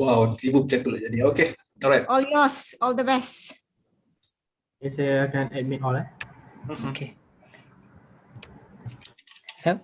Wow, sibuk chat pula jadi. Okay, alright. All yours. All the best. Okay, saya akan admit all. Okay. So,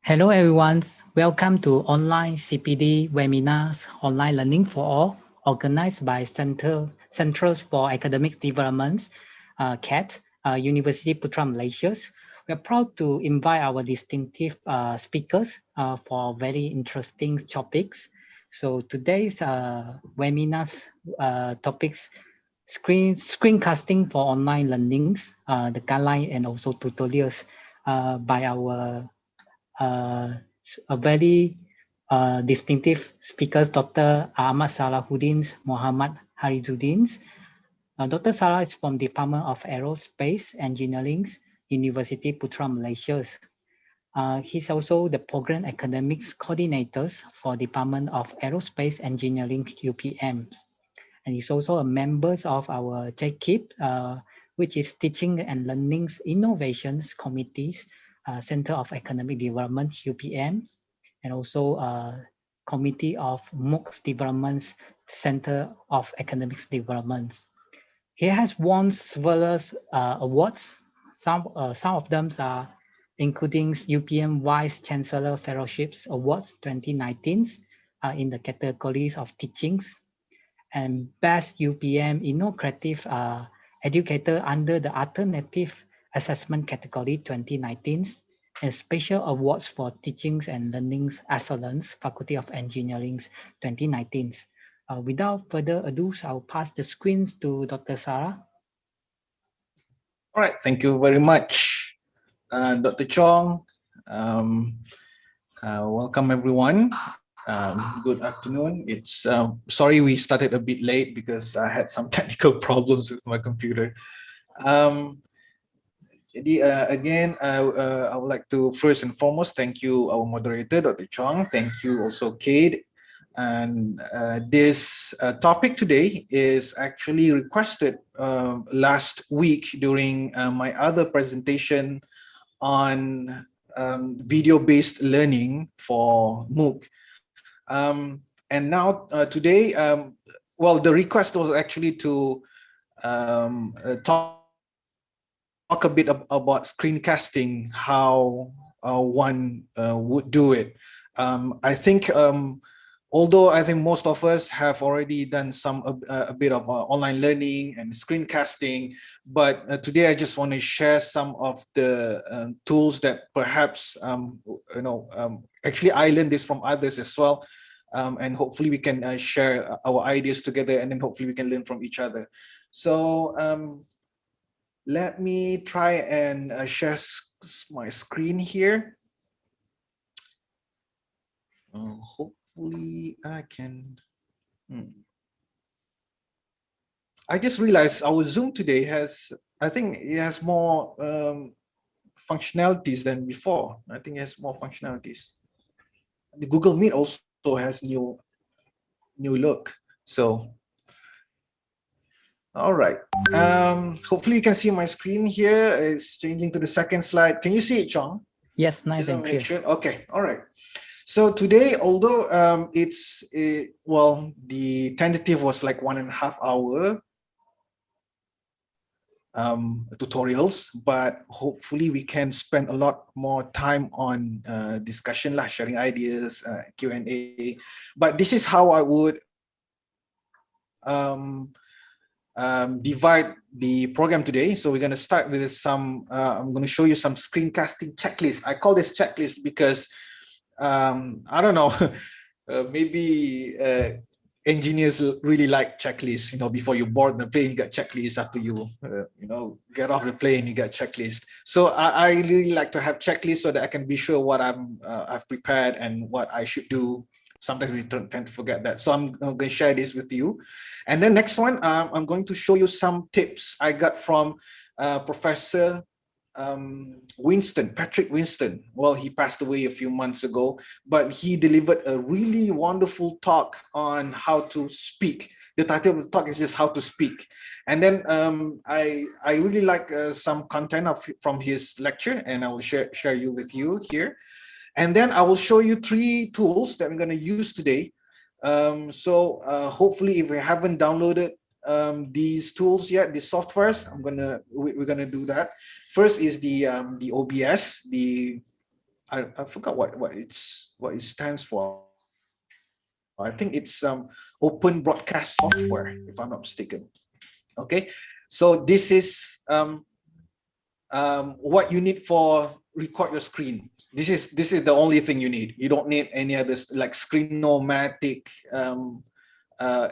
hello everyone, welcome to online CPD webinars, online learning for all, organized by Centers for Academic Development, CADe, University Putra Malaysia. We are proud to invite our distinctive speakers for very interesting topics. So today's webinars topics, screencasting for online learnings, the guideline and also tutorials by our a very distinctive speakers, Dr. Ahmad Salahuddin Muhammad Harizuddin. Dr. Salah is from Department of Aerospace Engineering, University Putra Malaysia. He's also the Program Academics Coordinator for Department of Aerospace Engineering, UPM. And he's also a member of our CADe-Lead, which is Teaching and Learning Innovations Committees, Center of Economic Development, UPM, and also Committee of MOOCs Development, Center of Economics Development. He has won several awards. Some of them are including UPM Vice Chancellor Fellowships Awards 2019 in the categories of teachings, and Best UPM Innovative Educator under the Alternative Assessment category 2019, and Special Awards for Teachings and Learning Excellence, Faculty of Engineering 2019. Without further ado, I'll pass the screens to Dr. Sarah. All right, thank you very much, Dr. Chong. Welcome everyone. Good afternoon. It's sorry we started a bit late because I had some technical problems with my computer. Again, I would like to first and foremost thank you, our moderator, Dr. Chong. Thank you also, CADe. And this topic today is actually requested last week during my other presentation on video-based learning for MOOC. And now today, well, the request was actually to talk a bit about screencasting, how one would do it. I think, although I think most of us have already done a bit of online learning and screencasting, but today I just want to share some of the tools that perhaps actually I learned this from others as well, and hopefully we can share our ideas together, and then hopefully we can learn from each other. So let me try and share my screen here. Hopefully I can. I just realized our Zoom today has, I think it has more functionalities than before. I think it has more functionalities. The Google Meet also has new look. So, all right. Hopefully you can see my screen here. It's changing to the second slide. Can you see it, Chong? Yes, nice and clear. Sure. Okay, all right. So today, although well, the tentative was like 1.5 hours, tutorials, but hopefully we can spend a lot more time on discussion lah, sharing ideas, Q&A. But this is how I would divide the program today. So we're going to start with some, I'm going to show you some screencasting checklist. I call this checklist because I don't know, maybe engineers really like checklists. You know, before you board the plane, you got checklists. After you, you know, get off the plane, you got checklist. So I really like to have checklists so that I can be sure what I've prepared and what I should do. Sometimes we tend to forget that. So I'm going to share this with you. And then next one, I'm going to show you some tips I got from Professor Patrick Winston. Well, he passed away a few months ago, but he delivered a really wonderful talk on how to speak. The title of the talk is just how to speak. And then I really like some content from his lecture, and I will share with you here. And then I will show you 3 tools that I'm going to use today. Hopefully, if you haven't downloaded these tools yet, these softwares, we're gonna do that. First is the OBS. I forgot what it stands for. I think it's Open Broadcast Software, if I'm not mistaken. Okay, so this is what you need for record your screen. This is the only thing you need. You don't need any others like Screen-O-Matic.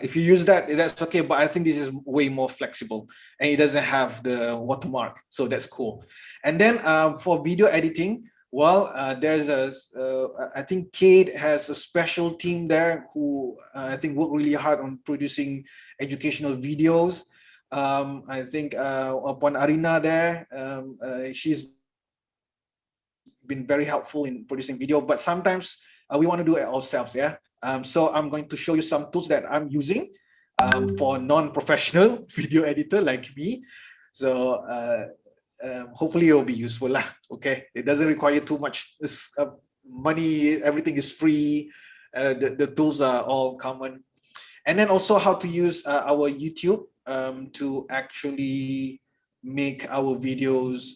If you use that, that's okay, but I think this is way more flexible and it doesn't have the watermark, so that's cool. And then for video editing, well, there's I think CADe has a special team there who I think work really hard on producing educational videos. I think upon Arina there, she's been very helpful in producing video, but sometimes we want to do it ourselves, yeah. So I'm going to show you some tools that I'm using for non-professional video editor like me. So hopefully it'll be useful lah. Okay, it doesn't require too much money. Everything is free. The tools are all common. And then also how to use our YouTube to actually make our videos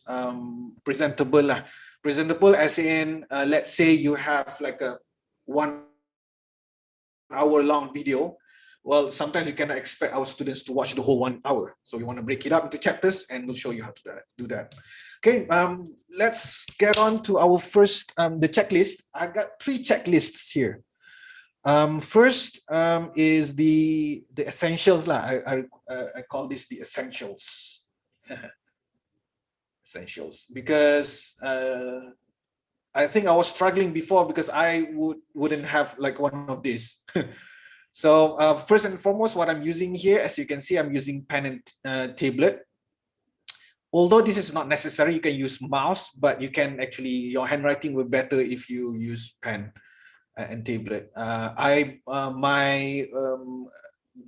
presentable lah. Presentable as in, let's say you have like a 1 hour long video. Well, sometimes you cannot expect our students to watch the whole 1 hour. So we want to break it up into chapters and we'll show you how to do that. Okay, let's get on to our first, the checklist. I got 3 checklists here. First is the essentials lah. I call this the essentials. Essentials, because I think I was struggling before because I wouldn't have like one of these. So first and foremost, what I'm using here, as you can see, I'm using pen and tablet. Although this is not necessary, you can use mouse, but you can actually, your handwriting will be better if you use pen and tablet. The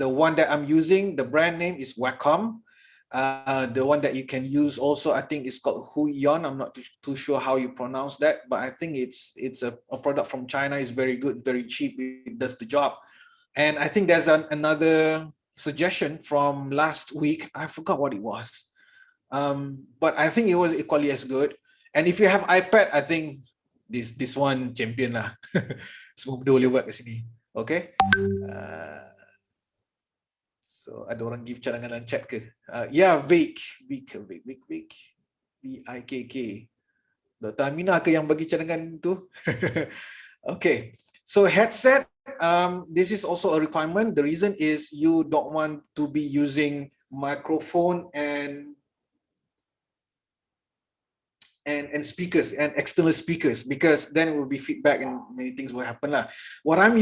one that I'm using, the brand name is Wacom. The one that you can use also, I think it's called Huion. I'm not too sure how you pronounce that, but I think it's a product from China. It's very good, very cheap. It does the job. And I think there's another suggestion from last week. I forgot what it was, but I think it was equally as good. And if you have iPad, I think this one champion lah. Semua benda boleh buat kat sini. Okay. So ada orang give cadangan dalam chat ke? Yeah, Vic. V-I-K-K. Dr. Aminah ke yang bagi cadangan tu? Okay. So headset, this is also a requirement. The reason is you don't want to be using microphone and speakers and external speakers, because then it will be feedback and many things will happen lah. What I'm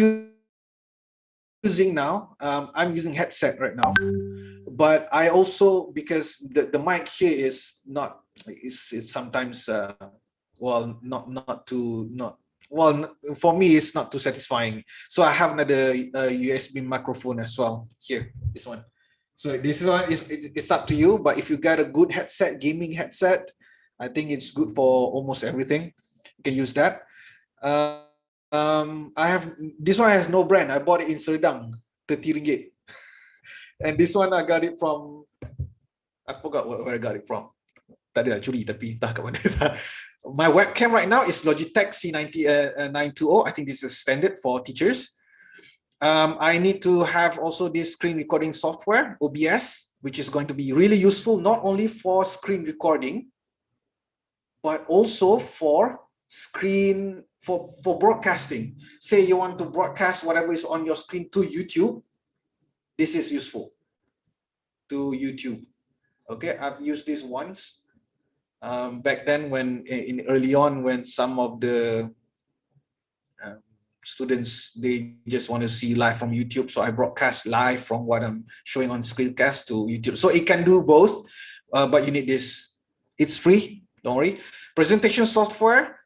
using now, I'm using headset right now, but I also, because the mic here is not, it's sometimes well, for me it's not too satisfying. So I have another USB microphone as well here, this one. So this one it's up to you, but if you got a good headset, gaming headset, I think it's good for almost everything. You can use that. I have, this one has no brand. I bought it in Serdang, 30 ringgit. And this one I got it from I forgot where I got it from. Tak ada curi tapi entah kat mana. My webcam right now is Logitech C920. I think this is standard for teachers. I need to have also this screen recording software, OBS, which is going to be really useful not only for screen recording, but also for broadcasting. Say you want to broadcast whatever is on your screen to YouTube. This is useful to YouTube. Okay, I've used this once. Back then, when early on, when some of the students, they just want to see live from YouTube, so I broadcast live from what I'm showing on Screencast to YouTube. So it can do both, but you need this. It's free, don't worry. Presentation software,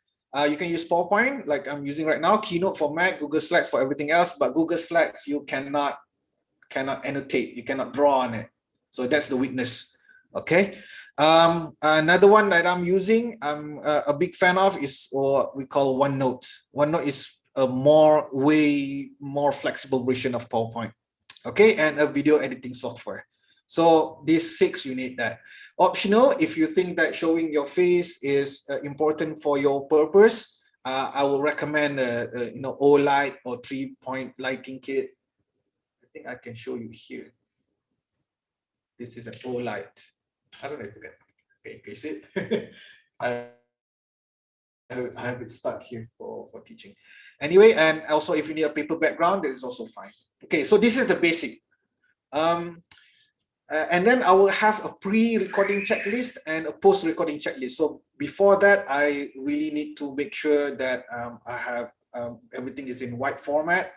you can use PowerPoint like I'm using right now, Keynote for Mac, Google Slides for everything else, but Google Slides you cannot annotate, you cannot draw on it. So that's the weakness. Okay. Another one that I'm using, I'm a big fan of, is what we call OneNote. OneNote is a way more flexible version of PowerPoint. Okay, and a video editing software. So these 6, you need that. Optional, if you think that showing your face is important for your purpose, I will recommend O-Light or 3-point lighting kit. I think I can show you here. This is an O-Light. I don't know if you can see it. I have it stuck here for teaching. Anyway, and also if you need a paper background, that is also fine. Okay, so this is the basic. And then I will have a pre-recording checklist and a post-recording checklist. So before that, I really need to make sure that I have everything is in white format.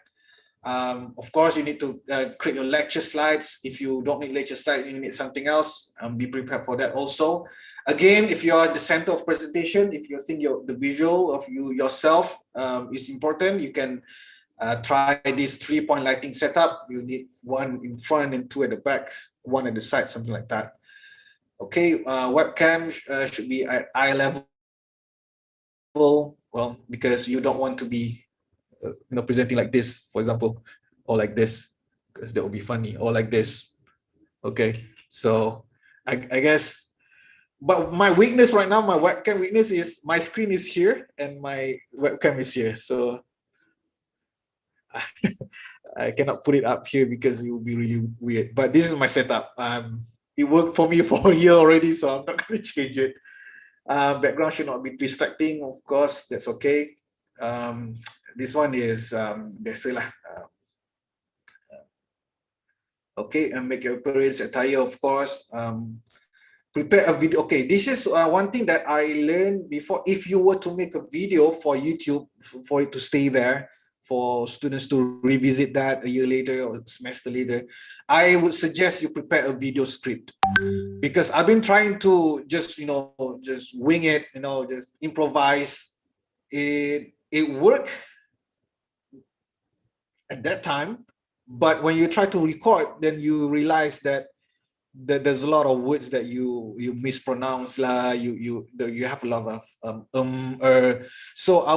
Of course, you need to create your lecture slides. If you don't need lecture slides, you need something else. Be prepared for that also. Again, if you are the center of presentation, if you think the visual of you yourself is important, you can try this 3-point lighting setup. You need 1 in front and 2 at the back, 1 at the side, something like that. Okay, webcam should be at eye level. Well, because you don't want to be presenting like this, for example, or like this, because that would be funny, or like this. Okay, so I guess, but my weakness right now, my webcam weakness is my screen is here and my webcam is here. So I cannot put it up here because it will be really weird. But this is my setup. It worked for me for a year already, so I'm not going to change it. Background should not be distracting, of course, that's okay. This one is biasalah. Okay, and make your appearance attire, of course. Prepare a video. Okay, this is one thing that I learned before. If you were to make a video for YouTube, for it to stay there, for students to revisit that a year later or a semester later, I would suggest you prepare a video script, because I've been trying to just wing it, just improvise. It worked at that time, but when you try to record, then you realize that there's a lot of words that you mispronounce lah. You have a lot of So I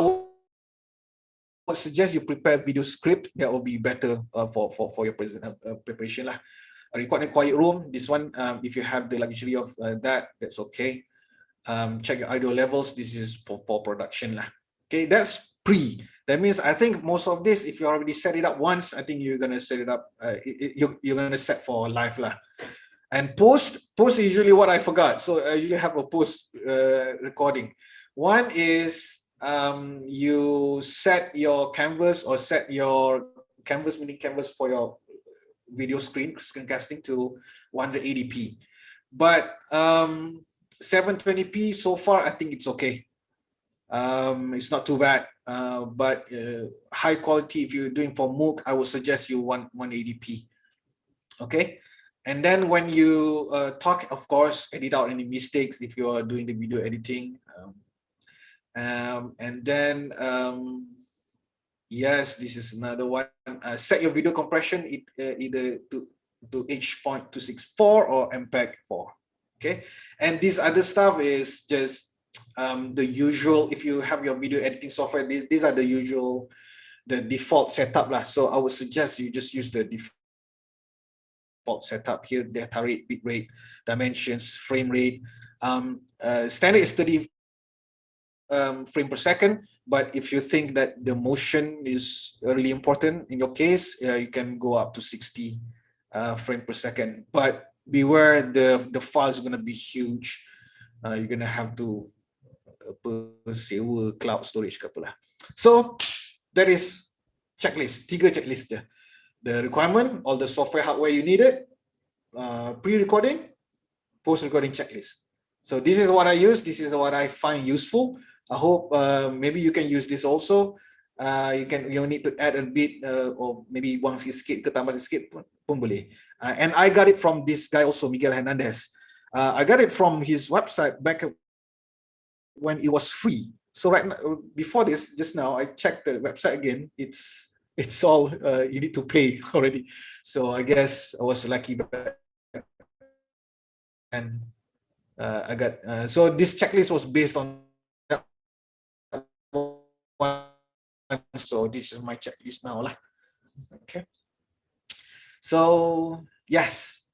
would suggest you prepare video script. That will be better for your preparation lah. Record in a quiet room. This one, if you have the luxury of that's okay. Check your audio levels. This is for production lah. Okay, that's pre. That means I think most of this, if you already set it up once, I think you're gonna set it up. You're gonna set for live lah. And post is usually what I forgot. So I usually have a post recording. One is you set your canvas, or set your canvas, meaning canvas for your video screencasting to 180p. But 720p so far, I think it's okay. It's not too bad. But high quality, if you're doing for MOOC, I would suggest you want 180p. Okay. And then when you talk, of course, edit out any mistakes if you are doing the video editing. And then, yes, this is another one. Set your video compression either to H.264 or MPEG-4. Okay, and this other stuff is just the usual. If you have your video editing software, these are the usual, the default setup lah. So I would suggest you just use the default default setup here, data rate, bit rate, dimensions, frame rate. Standard is 30 frame per second, but if you think that the motion is really important in your case, you can go up to 60 frame per second. But beware, the file is going to be huge. You're going to have to sewa cloud storage ke apa lah. So that is checklist, 3 checklist je. The requirement, all the software hardware you needed, pre-recording, post-recording checklist. So this is what I use. This is what I find useful. I hope maybe you can use this also. You need to add a bit or maybe buang sikit ke tambah sikit pun boleh. And I got it from this guy also, Miguel Hernandez. I got it from his website back when it was free. So right now, before this, just now, I checked the website again. It's all you need to pay already. So I guess I was lucky. And I got so this checklist was based on that one. So this is my checklist now lah. Okay. So yes.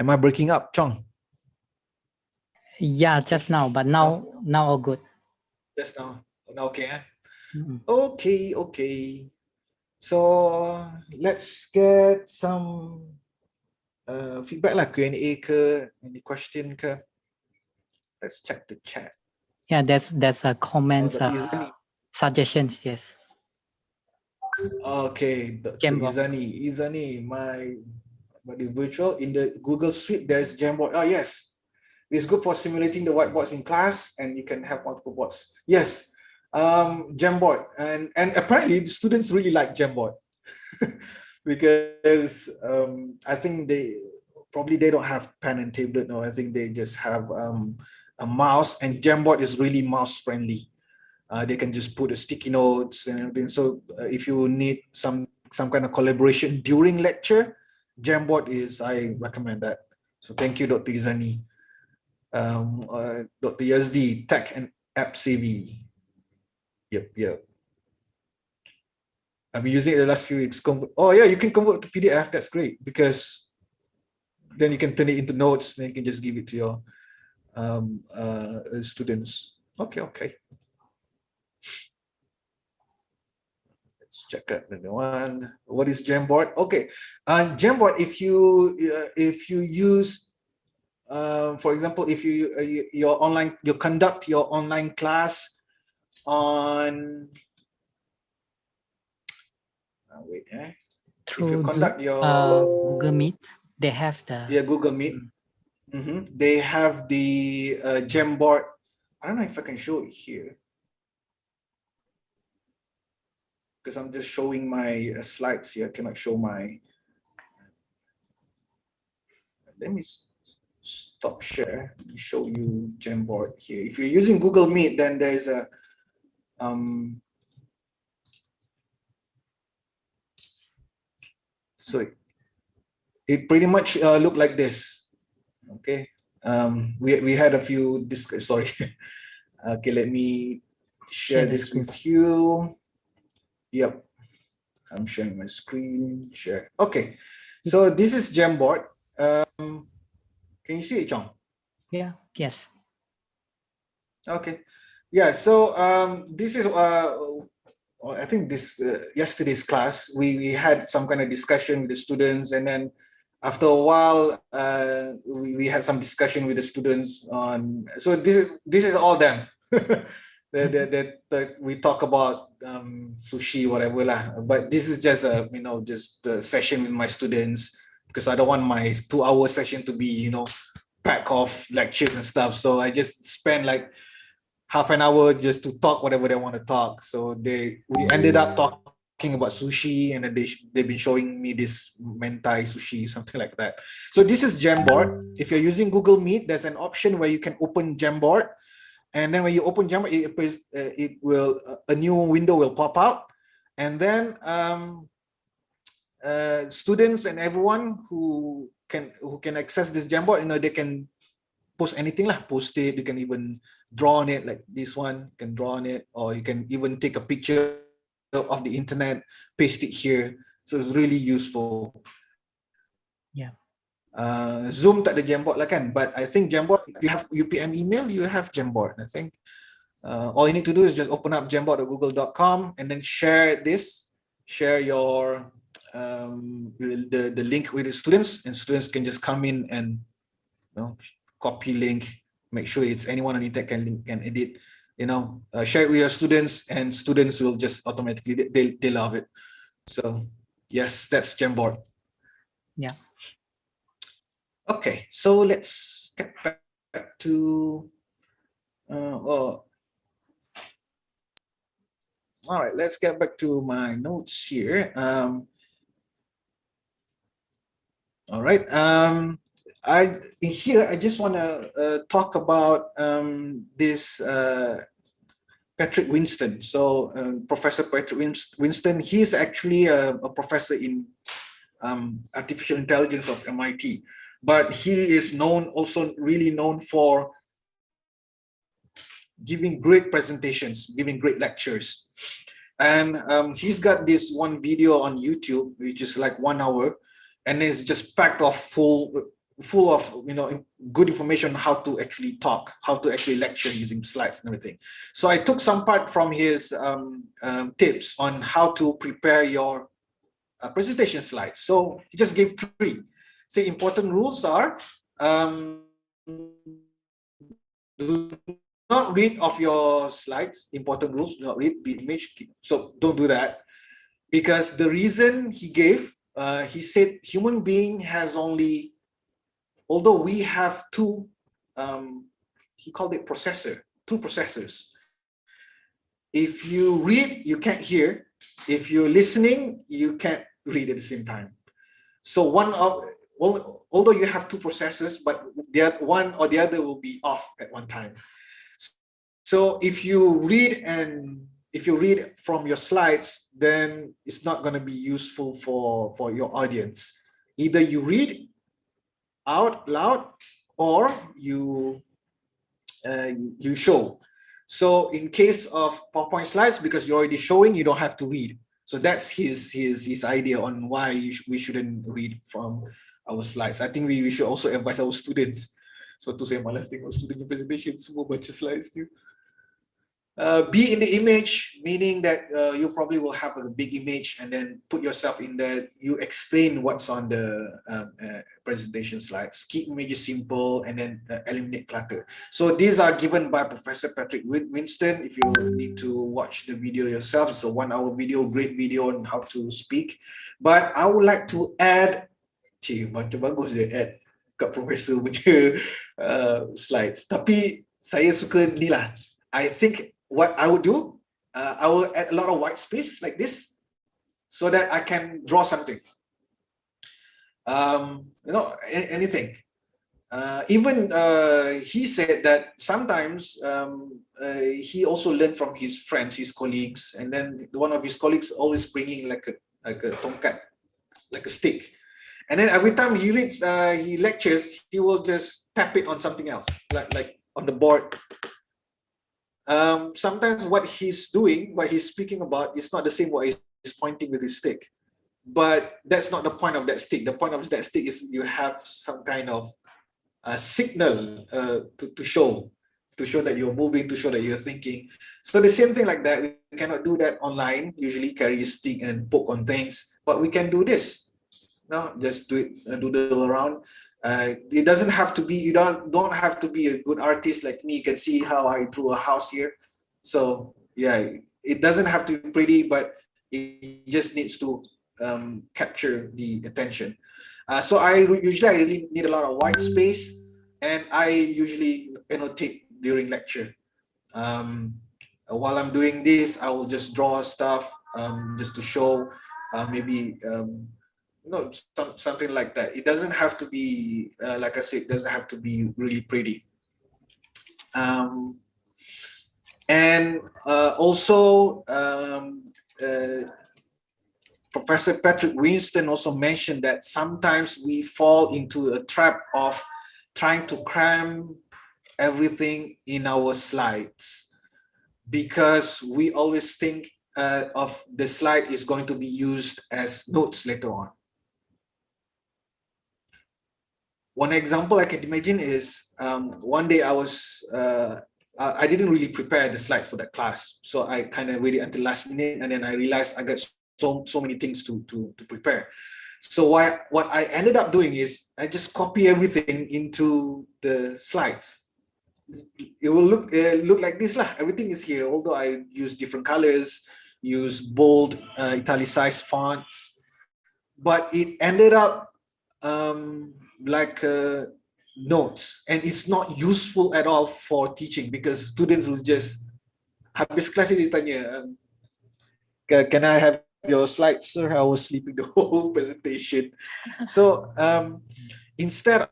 Am I breaking up, Chong? Yeah, just now, but now all good. Just now. Okay. Mm-hmm. Okay. So let's get some feedback lah, Q&A ke, any question ke. Let's check the chat. Yeah, that's a comments, Izani. suggestions. Yes. Okay, Dr. Jamboard. Izani, the virtual in the Google Suite, there's Jamboard. Oh yes, it's good for simulating the whiteboards in class, and you can have multiple boards. Yes, Jamboard, and apparently the students really like Jamboard because I think they don't have pen and tablet. No, I think they just have a mouse, and Jamboard is really mouse friendly. They can just put a sticky notes and everything. So if you need some kind of collaboration during lecture, Jamboard I recommend that. So thank you, Dr. Izani. Dr. Yazdi, Tech and App Savvy. Yep. I've been using it the last few weeks. Oh yeah, you can convert to PDF. That's great because then you can turn it into notes. Then you can just give it to your students. Okay. Let's check out the one. What is Jamboard? Okay, Jamboard. If you use, for example, if you conduct your online class on. Through if you conduct your Google Meet, they have the Google Meet. They have the Jamboard. I don't know if I can show it here. Because I'm just showing my slides here. I cannot show my. Let me stop share. Let me show you Jamboard here. If you're using Google Meet, then there's a so it pretty much look like this. Okay. We had a few sorry. Okay, let me share this with you. Yep, I'm sharing my screen. Share. Okay, so this is Jamboard. Can you see it, Chong? Yeah. Yes. Okay. Yeah. So this is I think this yesterday's class we had some kind of discussion with the students, and then after a while we had some discussion with the students on. So this is all them. that we talk about sushi, whatever lah. But this is just just a session with my students because I don't want my 2-hour session to be pack off lectures and stuff. So I just spend like half an hour just to talk whatever they want to talk. So we ended up talking about sushi, and then they've been showing me this mentai sushi, something like that. So this is Jamboard. If you're using Google Meet, there's an option where you can open Jamboard. And then when you open Jamboard, a new window will pop out, and then students and everyone who can access this Jamboard, they can post anything lah. Post it. You can even draw on it, like this one. You can draw on it, or you can even take a picture of the internet, paste it here. So it's really useful. Yeah. Zoom tak ada Jamboard lah kan, but I think Jamboard, if you have UPM email, you have Jamboard, I think. All you need to do is just open up jamboard.google.com and then share this, share your the link with the students, and students can just come in and copy link, make sure it's anyone on Intech can edit, share it with your students, and students will just automatically, they love it. So yes, that's Jamboard. Yeah. Okay, so let's get back to all right, let's get back to my notes here. All right, I just want to talk about this Patrick Winston. So Professor Patrick Winston, he's actually a professor in artificial intelligence of MIT, but he is really known for giving great presentations, giving great lectures. And he's got this one video on YouTube, which is like 1 hour, and it's just packed off full of good information on how to actually talk, how to actually lecture using slides and everything. So I took some part from his tips on how to prepare your presentation slides. So he just gave 3. Say important rules are do not read off your slides. Important rules: do not read the image. So don't do that, because the reason he gave, he said human being has only, although we have 2, he called it two processors. If you read, you can't hear. If you're listening, you can't read at the same time. So although you have 2 processors, but one or the other will be off at one time. So if you read from your slides, then it's not going to be useful for your audience. Either you read out loud or you show. So in case of PowerPoint slides, because you're already showing, you don't have to read. So that's his idea on why we shouldn't read from our slides. I think we should also advise our students. So to say, malas tengok student presentation semua baca slides ni. Be in the image, meaning that you probably will have a big image and then put yourself in there. You explain what's on the presentation slides. Keep images simple and then eliminate clutter. So these are given by Professor Patrick Winston. If you need to watch the video yourself, it's a 1 hour video, great video on how to speak. But I would like to add, macam bagus dia add kat Professor punya slides. Tapi saya suka ni lah. I think what I would do, I will add a lot of white space like this, so that I can draw something. Anything. Even he said that sometimes he also learned from his friends, his colleagues, and then one of his colleagues always bringing like a tongkat, like a stick. And then every time he reads, he lectures, he will just tap it on something else, like on the board. Sometimes what he's doing, what he's speaking about, is not the same what he's pointing with his stick. But that's not the point of that stick. The point of that stick is you have some kind of signal to show that you're moving, to show that you're thinking. So the same thing like that. We cannot do that online. Usually carry a stick and poke on things, but we can do this. No, just do it, doodle around. It doesn't have to be, you don't have to be a good artist like me. You can see how I drew a house here. So yeah, it doesn't have to be pretty, but it just needs to capture the attention. So I really need a lot of white space, and I usually annotate during lecture. While I'm doing this, I will just draw stuff just to show, maybe something like that. It doesn't have to be, like I said, it doesn't have to be really pretty. And also, Professor Patrick Winston also mentioned that sometimes we fall into a trap of trying to cram everything in our slides, because we always think of the slide is going to be used as notes later on. One example I can imagine is one day I didn't really prepare the slides for that class, so I kind of waited until last minute, and then I realized I got so many things to prepare. So what I ended up doing is I just copy everything into the slides. It will look like this lah. Everything is here, although I use different colors, use bold, italicized fonts, but it ended up like notes, and it's not useful at all for teaching because students will just habis kelas dia tanya, can I have your slides, sir? I was sleeping the whole presentation. So instead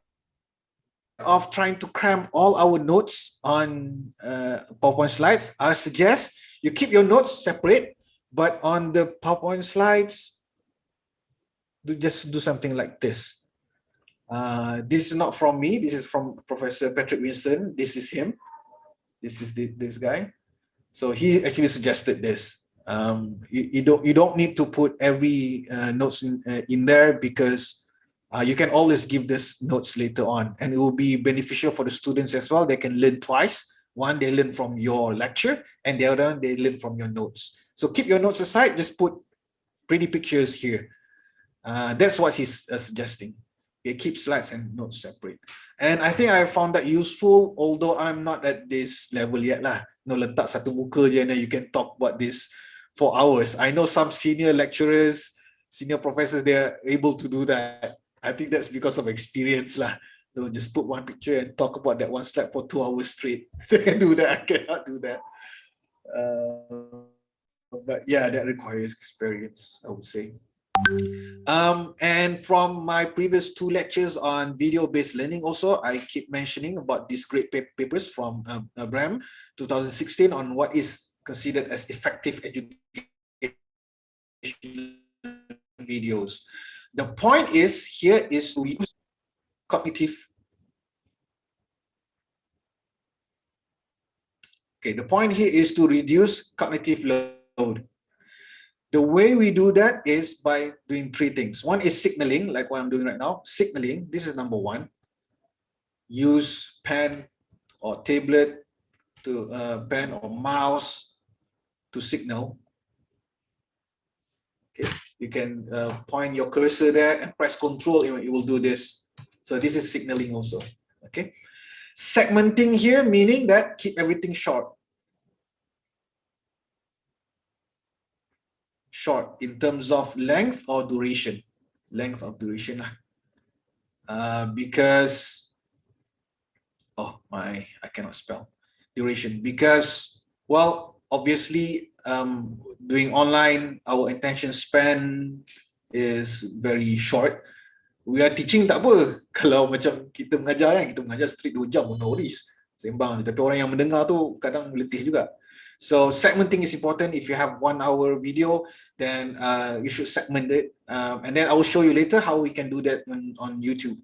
of trying to cram all our notes on PowerPoint slides, I suggest you keep your notes separate, but on the PowerPoint slides, just do something like this. This is not from me. This is from Professor Patrick Winston. This is him. This is this guy. So he actually suggested this. You don't need to put every notes in there because you can always give this notes later on, and it will be beneficial for the students as well. They can learn twice. One, they learn from your lecture, and the other one, they learn from your notes. So keep your notes aside. Just put pretty pictures here. That's what he's suggesting. Keep slides and notes separate. And I think I found that useful, although I'm not at this level yet lah. No, letak satu muka je and then you can talk about this for hours. I know some senior lecturers, senior professors, they're able to do that. I think that's because of experience lah. So just put one picture and talk about that one slide for 2 hours straight. They can do that. I cannot do that. But yeah, that requires experience, I would say. And from my previous 2 lectures on video-based learning also, I keep mentioning about these great papers from Bram 2016 on what is considered as effective education videos. The point is here is to reduce cognitive. Okay, the point here is to reduce cognitive load. The way we do that is by doing 3 things. One is signaling, like what I'm doing right now. Signaling, this is number 1. Use pen or tablet to pen or mouse to signal. Okay, you can point your cursor there and press Control. It will do this. So this is signaling also. Okay, segmenting here meaning that keep everything short. Short in terms of length or duration. Length of duration lah. Because I cannot spell duration, because well, obviously doing online, our attention span is very short. We are teaching tak apa, kalau macam kita mengajar kan, kita mengajar straight 2 jam, no worries, sembang. Tapi orang yang mendengar tu kadang letih juga. So segmenting is important. If you have 1 hour video, then you should segment it, and then I will show you later how we can do that on YouTube.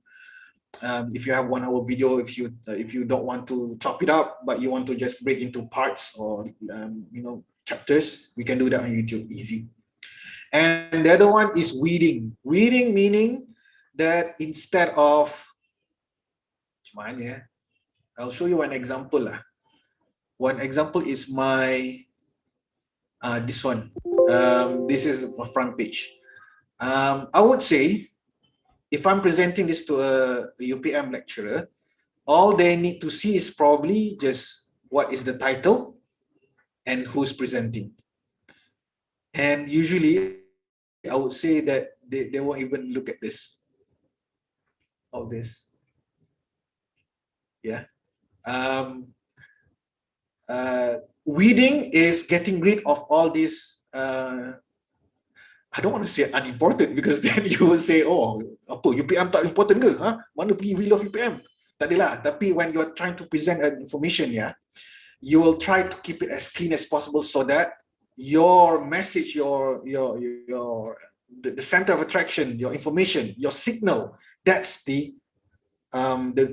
If you have 1 hour video, if you don't want to chop it up, but you want to just break into parts or chapters, we can do that on YouTube, easy. And the other one is weeding. Weeding meaning that instead of, I'll show you one example lah. One example is my this one. This is my front page. I would say, if I'm presenting this to a UPM lecturer, all they need to see is probably just what is the title and who's presenting. And usually, I would say that they won't even look at this. All this. Yeah. Weeding is getting rid of all these I don't want to say unimportant, because then you will say, oh, apa UPM tak important ke? Mana pergi we love UPM? Tak adalah. Tapi when you're trying to present an information, you will try to keep it as clean as possible so that your message, the center of attraction, your information, your signal, that's the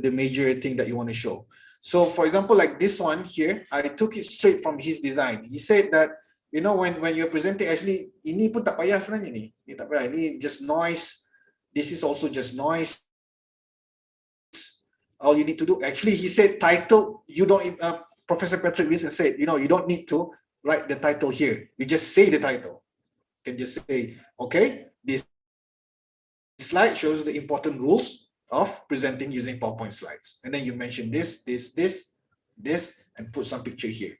major thing that you want to show. So for example, like this one here, I took it straight from his design. He said that you know, when you're presenting, actually, ini pun tak payah sebenarnya ni. Ini tak payah. Ini just noise. This is also just noise. All you need to do, actually, he said title. You don't. Professor Patrick Wilson said, you know, you don't need to write the title here. You just say the title. You can just say, okay, this slide shows the important rules of presenting using PowerPoint slides, and then you mention this, and put some picture here.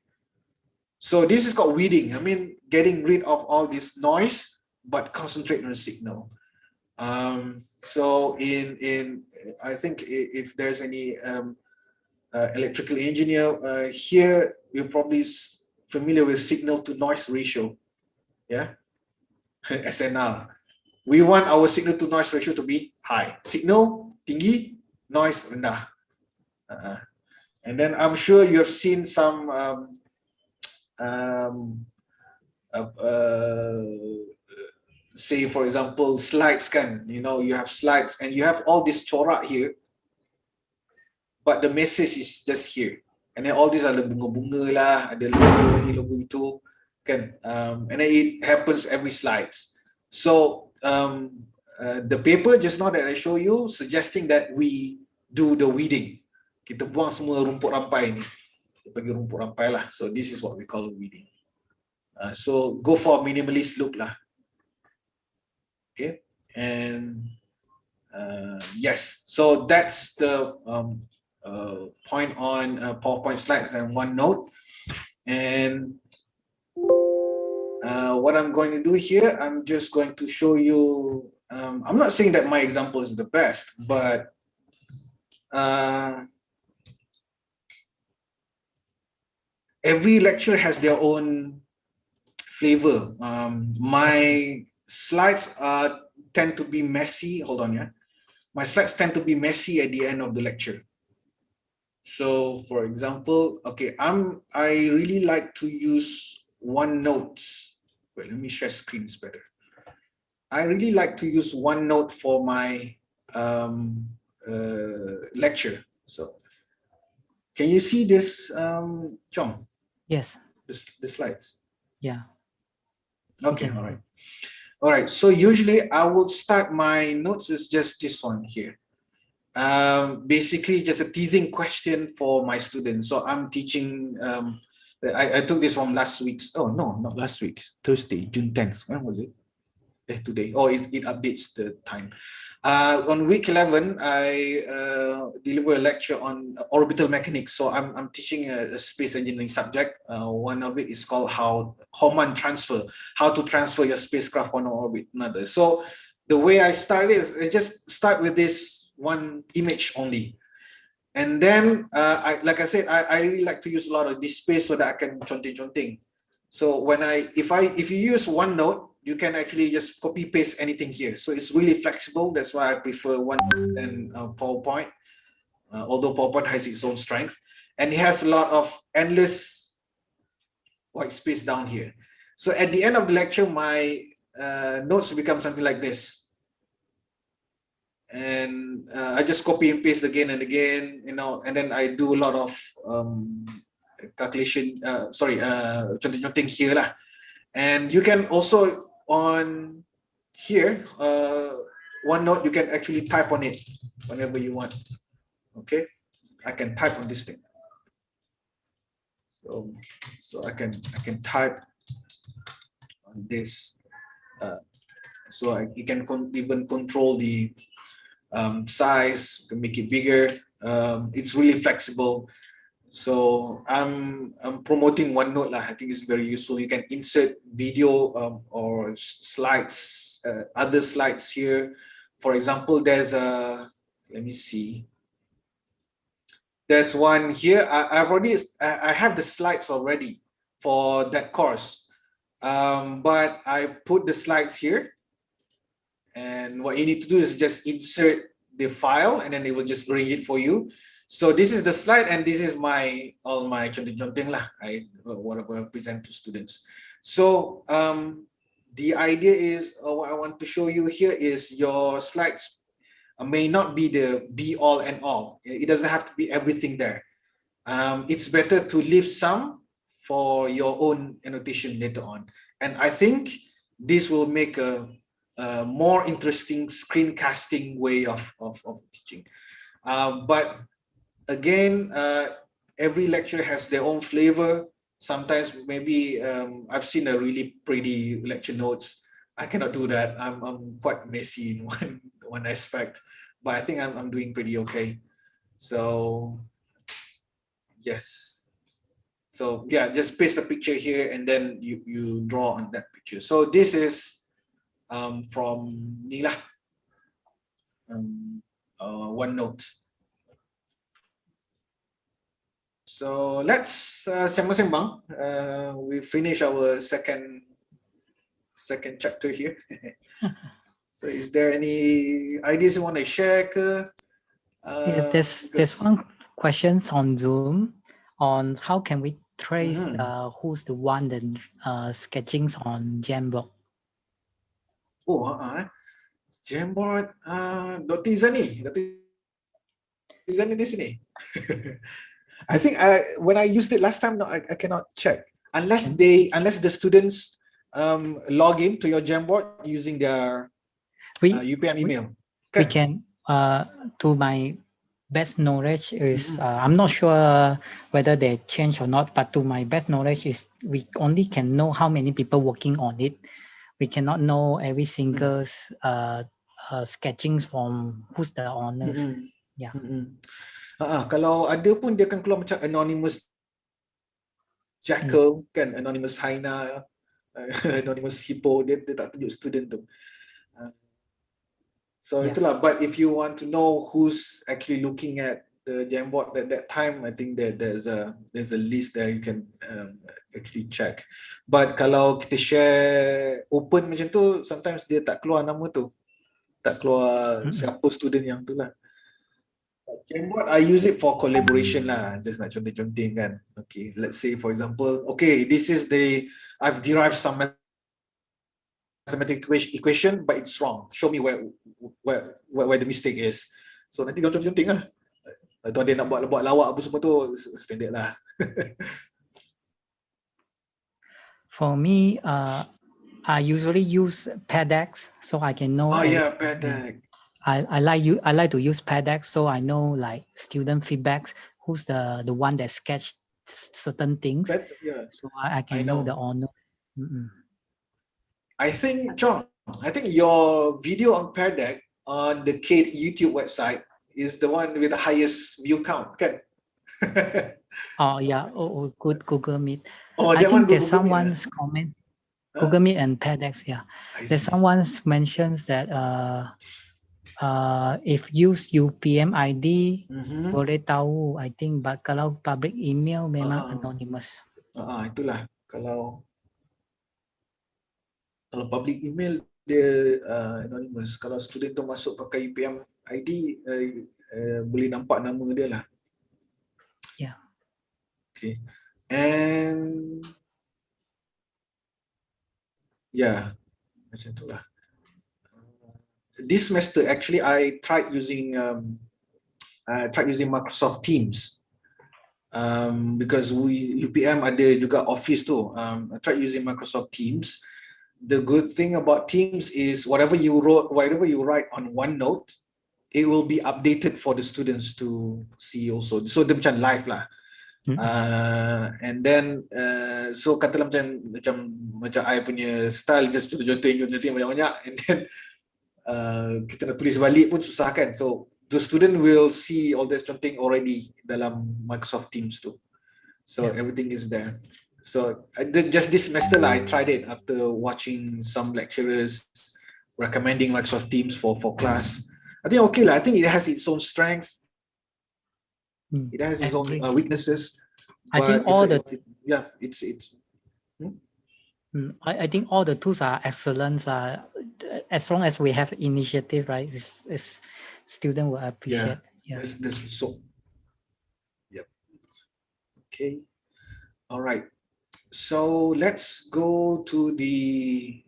So this is called weeding. I mean, getting rid of all this noise, but concentrate on the signal. So in I think if there's any electrical engineer here, you're probably familiar with signal to noise ratio. Yeah, SNR. We want our signal to noise ratio to be high. Signal tinggi, noise rendah. And then I'm sure you have seen some say, for example, slides kan, you know, you have slides and you have all this corak here, but the message is just here, and then all these are the bunga-bunga lah, ada logo ni, logo itu kan, and then it happens every slides. So the paper just now that I show you suggesting that we do the weeding. Kita buang semua rumput rampai ni, kita bagi rumput rampai lah. So this is what we call weeding. So go for a minimalist look lah. Okay, and yes, so that's the point on PowerPoint slides and OneNote. And what I'm going to do here, I'm just going to show you, I'm not saying that my example is the best, but every lecture has their own flavor. My slides tend to be messy. Hold on, yeah. My slides tend to be messy at the end of the lecture. So, for example, okay, I really like to use OneNote. Wait, let me share screens better. I really like to use OneNote for my lecture. So, can you see this, Chong? Yes. The slides. Yeah. Okay. All right. All right. So usually I will start my notes with just this one here. Basically, just a teasing question for my students. So I'm teaching. I took this from last week's. Oh no, not last week. Thursday, June 10th. When was it? Today. Oh, it updates the time. On week 11, I deliver a lecture on orbital mechanics. So I'm teaching a space engineering subject. One of it is called Hohmann transfer, how to transfer your spacecraft on orbit. Another. So the way I start is I just start with this one image only. And then, like I said, I really like to use a lot of this space so that I can conting. So when if you use OneNote, you can actually just copy paste anything here. So it's really flexible. That's why I prefer OneNote than PowerPoint, although PowerPoint has its own strength. And it has a lot of endless white space down here. So at the end of the lecture, my notes become something like this. And I just copy and paste again and again, you know, and then I do a lot of calculation, conting here lah. And you can also on here, OneNote, you can actually type on it whenever you want. Okay, I can type on this thing. So I can type on this. You can even control the size, you can make it bigger. It's really flexible. So I'm promoting OneNote lah. I think it's very useful. You can insert video or slides, other slides here. For example, there's a, let me see. There's one here. I have the slides already for that course, but I put the slides here. And what you need to do is just insert the file, and then it will just arrange it for you. So this is the slide, and this is all my conting lah. Whatever I present to students. So the idea is, what I want to show you here is your slides may not be the be all and all. It doesn't have to be everything there. It's better to leave some for your own annotation later on. And I think this will make a more interesting screencasting way of teaching. But again, every lecture has their own flavor. Sometimes maybe I've seen a really pretty lecture notes. I cannot do that. I'm quite messy in one aspect, but I think I'm doing pretty okay. So yes. So yeah, just paste the picture here and then you draw on that picture. So this is from Nila, OneNote. So let's sembang-sembang. We finish our second chapter here. So is there any ideas you want to share? Yes, there's one questions on Zoom on how can we trace who's the one that sketching on Jamboard. Oh, Jamboard, Dr. Izani di sini. I think when I used it last time, no, I cannot check unless the students log in to your Jamboard using their UPM email. We can, to my best knowledge is, I'm not sure whether they change or not, but to my best knowledge is we only can know how many people working on it. We cannot know every single sketchings from who's the owners. Yeah. Kalau ada pun dia akan keluar macam anonymous jackal, kan, anonymous hyena, anonymous hippo, dia tak tunjuk student tu. So itulah. But if you want to know who's actually looking at the Jamboard at that time, I think that there's a list there you can actually check. But kalau kita share open macam tu, sometimes dia tak keluar nama tu, tak keluar siapa student yang tu lah. Jamboard, I use it for collaboration lah, just nak contoh-contoh kan. Okay, let's say for example, okay, this is I've derived some mathematical equation, but it's wrong. Show me where the mistake is. So nanti contoh-contoh lah. Atau dia nak buat lawak apa semua tu, standard lah. For me, I usually use PADX so I can know. Oh yeah, PADX. I like to use PADX so I know like student feedbacks, who's the one that sketched certain things. So I can know the honor. I think, Chong, your video on PADX on the CADe YouTube website is the one with the highest view count, kan? Oh yeah, good Google Meet. Oh, I think there's someone's comment. Google Meet and PADX, yeah. There's someone's mentions that if use UPM ID boleh tahu, I think, but kalau public email memang anonymous. Itulah. Kalau public email dia anonymous. Kalau student tu masuk pakai UPM ID, boleh nampak nama dia lah. Yeah. Okay. And yeah, macam tu lah. This semester actually I tried using Microsoft Teams because UPM ada juga Office tu. I tried using Microsoft Teams. The good thing about Teams is whatever you write on OneNote, it will be updated for the students to see also. So dia macam live lah. And then so katalah macam I punya style just contoh-contoh banyak-banyak, and then kita nak tulis balik pun susah kan. So the student will see all this content already dalam Microsoft Teams tu. So everything is there. So just this semester lah, I tried it after watching some lecturers recommending Microsoft Teams for class. I think okay lah. I think it has its own strength. It has its own weaknesses. I think all I think all the tools are excellent. As long as we have initiative, right? It's student will appreciate. This so. Yep. Okay. All right. So let's go to the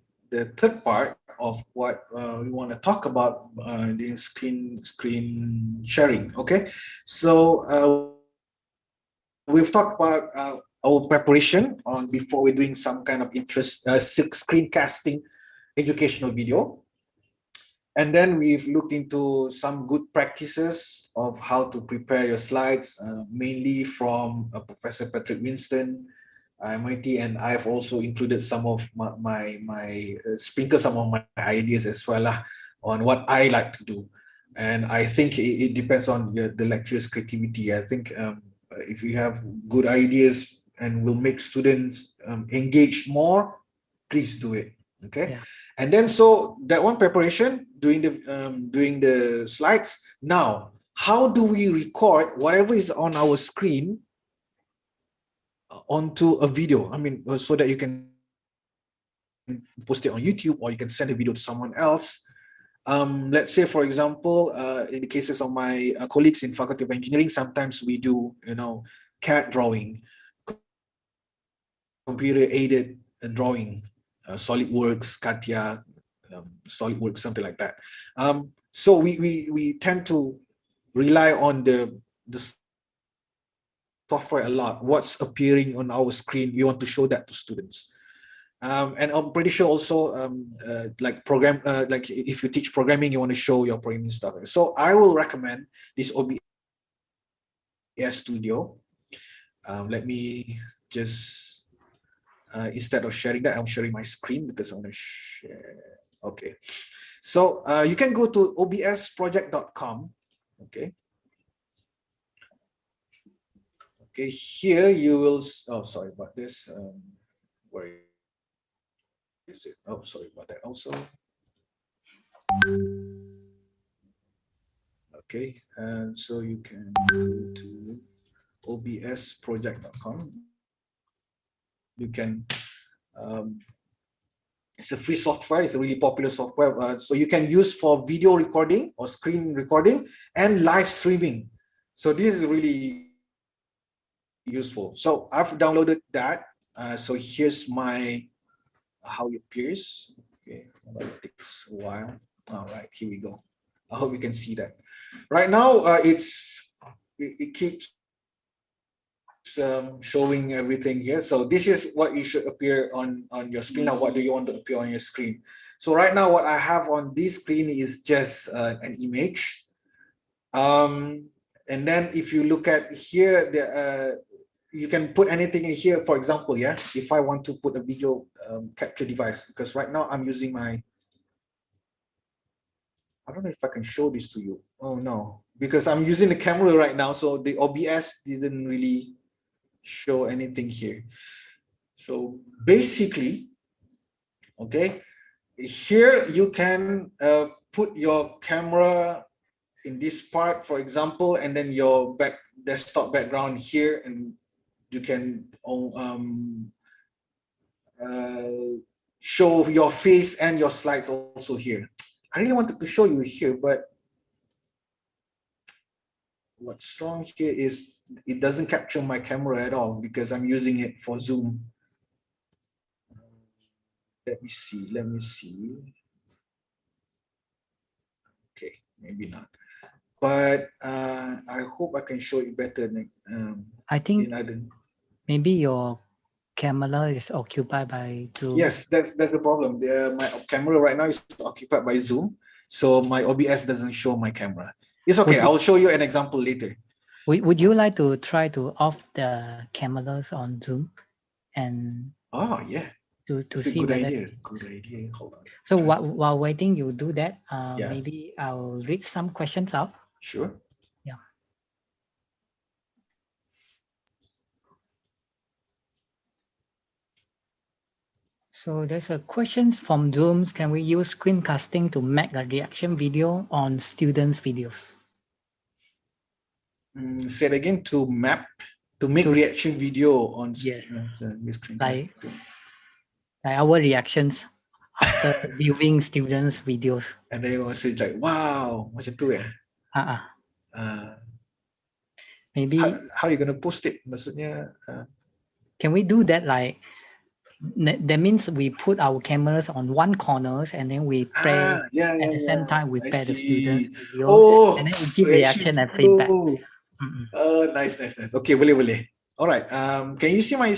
third part of what we want to talk about, the screen sharing. Okay. So we've talked about our preparation on before we're doing some kind of screencasting educational video. And then we've looked into some good practices of how to prepare your slides, mainly from Professor Patrick Winston, MIT, and I've also included some of sprinkle some of my ideas as well on what I like to do. And I think it depends on the lecturer's creativity. I think if you have good ideas and will make students engage more, please do it. Okay. Yeah. And then so that one preparation doing the slides. Now, how do we record whatever is on our screen onto a video? I mean, so that you can post it on YouTube or you can send a video to someone else. Let's say, for example, in the cases of my colleagues in Faculty of Engineering, sometimes we do, CAD drawing, computer-aided drawing, SolidWorks, CATIA, SolidWorks, something like that. So we tend to rely on the software a lot. What's appearing on our screen, we want to show that to students. And I'm pretty sure also like if you teach programming, you want to show your programming stuff. So I will recommend this OBS Studio. Let me just instead of sharing that, I'm sharing my screen because I want to share. Okay, so you can go to obsproject.com. Okay. Okay, here you will. Oh, sorry about this. Where is it? Oh, sorry about that also. Okay, and so you can go to obsproject.com. You can, it's a free software, it's a really popular software. So you can use for video recording or screen recording and live streaming. So this is really useful. So I've downloaded that. So here's my, how it appears. Okay, it takes a while. All right, here we go. I hope you can see that. Right now, it keeps showing everything here. So this is what you should appear on your screen. Now, what do you want to appear on your screen? So right now, what I have on this screen is just an image. And then if you look at here, you can put anything in here. For example, yeah, if I want to put a video capture device, because right now I'm using my, I don't know if I can show this to you. Oh no, because I'm using the camera right now. So the OBS didn't really show anything here. So basically, okay, here you can put your camera in this part, for example, and then your desktop background here, and you can show your face and your slides also here. I really wanted to show you here, but what's wrong here is it doesn't capture my camera at all because I'm using it for Zoom. Let me see. Okay, maybe not. But I hope I can show it better. I think maybe your camera is occupied by Zoom. Yes, that's the problem. My camera right now is occupied by Zoom, so my OBS doesn't show my camera. It's okay. I'll show you an example later. Would you like to try to off the cameras on Zoom and yeah, to it's see a good whether idea. Good idea. Hold on. So while waiting, you do that. Yeah. Maybe I'll read some questions out. Sure. Yeah. So there's a question from Zoom. Can we use screencasting to make a reaction video on students' videos? Say it again. To make reaction video on like our reactions after viewing students' videos. And they will say like, wow, macam tu ya. Maybe how are you gonna post it? Maksudnya, can we do that like? That means we put our cameras on one corner and then we play at the same time we play the students' videos and then we give reaction and feedback. Oh, nice. Okay, boleh. All right. Can you see my?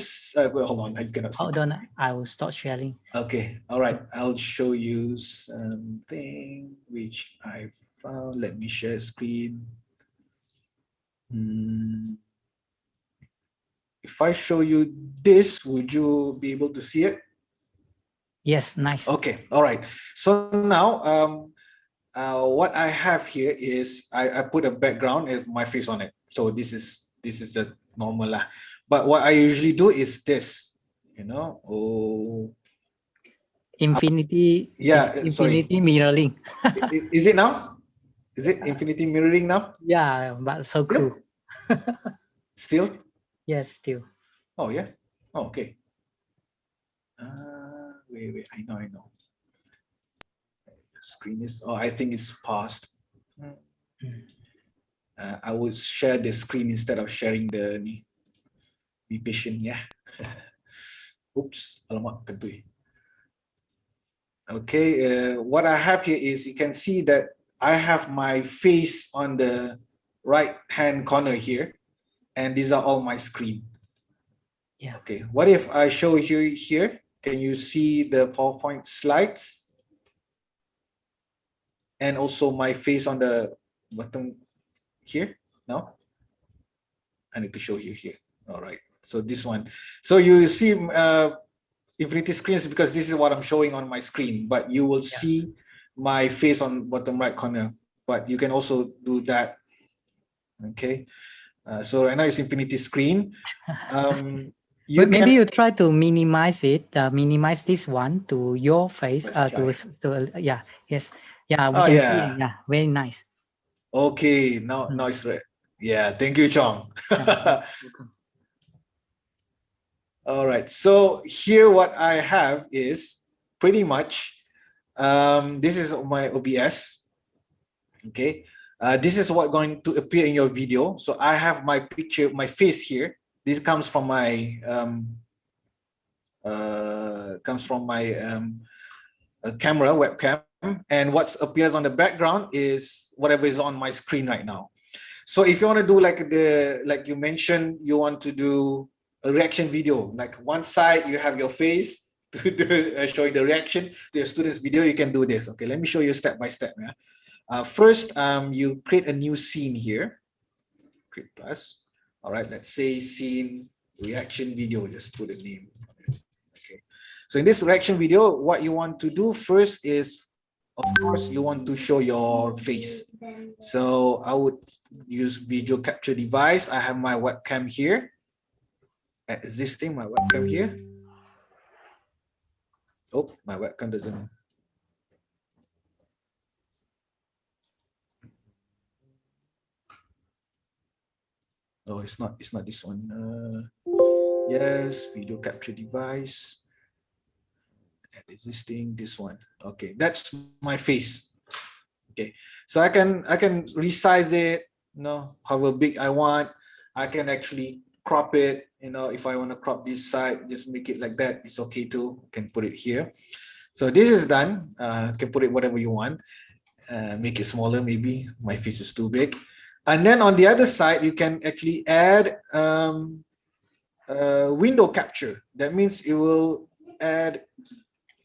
Well, hold on. I cannot see. Hold on, I will start sharing. Okay. All right. I'll show you something which I found. Let me share screen. If I show you this, would you be able to see it? Yes, nice. Okay. All right. So now, what I have here is I put a background as my face on it. So this is just normal lah. But what I usually do is this, you know. Oh, Infinity. yeah. Sorry. Infinity mirroring. Is it now? Is it infinity mirroring now? Yeah, but so cool. Still? Yes, still. Oh yeah. Oh, okay. Wait. I know. The screen is. Oh, I think it's paused. I would share the screen instead of sharing the. Be patient, yeah. Oops, alamak, kentui. Okay, what I have here is you can see that I have my face on the right hand corner here, and these are all my screen. Yeah. Okay, what if I show you here? Can you see the PowerPoint slides? And also my face on the bottom here? No? I need to show you here. All right, so this one. So you see infinity screens because this is what I'm showing on my screen, but you will see my face on bottom right corner, but you can also do that. Okay, so right now it's infinity screen. Maybe you try to minimize it, minimize this one to your face. Yes, yeah, we can see it. Yeah, very nice. Okay, now it's right. Yeah, thank you, Chong. All right, so here what I have is pretty much, this is my OBS. Okay, this is what going to appear in your video. So I have my picture, my face here. This comes from my camera webcam, and what appears on the background is whatever is on my screen right now. So if you want to do like you mentioned, you want to do a reaction video, like one side you have your face to do, showing the reaction to your students' video, you can do this. Okay, let me show you step by step. Yeah? First, you create a new scene here. Create plus. All right, let's say scene reaction video. Just put a name. Okay. So in this reaction video, what you want to do first is, of course, you want to show your face. So I would use video capture device. I have my webcam here. Existing my webcam here. Oh, my webcam doesn't. Oh, it's not this one. Yes, video capture device. Existing, this one. Okay, that's my face. Okay, so I can resize it, you know, however big I want. I can actually crop it, you know, if I want to crop this side, just make it like that. It's okay too. Can put it here. So this is done. Can put it whatever you want. Make it smaller, maybe. My face is too big. And then on the other side, you can actually add window capture. That means it will add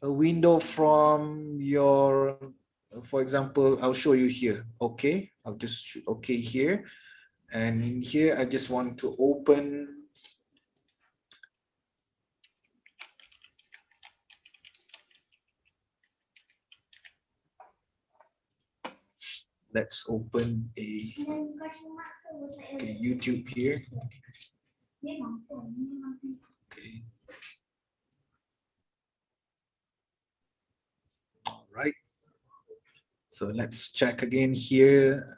a window from your, for example, I'll show you here. Okay, I'll just shoot okay here. And in here, I just want to open. Let's open a YouTube here. Okay. All right. So let's check again here.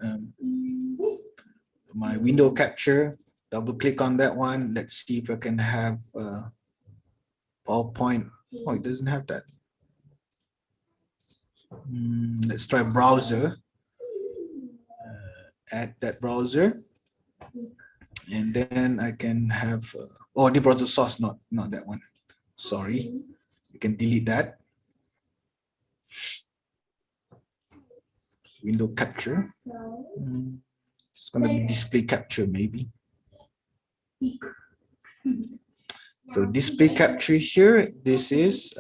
My window capture. Double click on that one. Let's see if I can have PowerPoint. Oh, it doesn't have that. Let's try browser. Add that browser, and then I can have. Oh, the browser source, not that one. Sorry, you can delete that. Window capture. It's gonna be display capture maybe. So display capture here, this is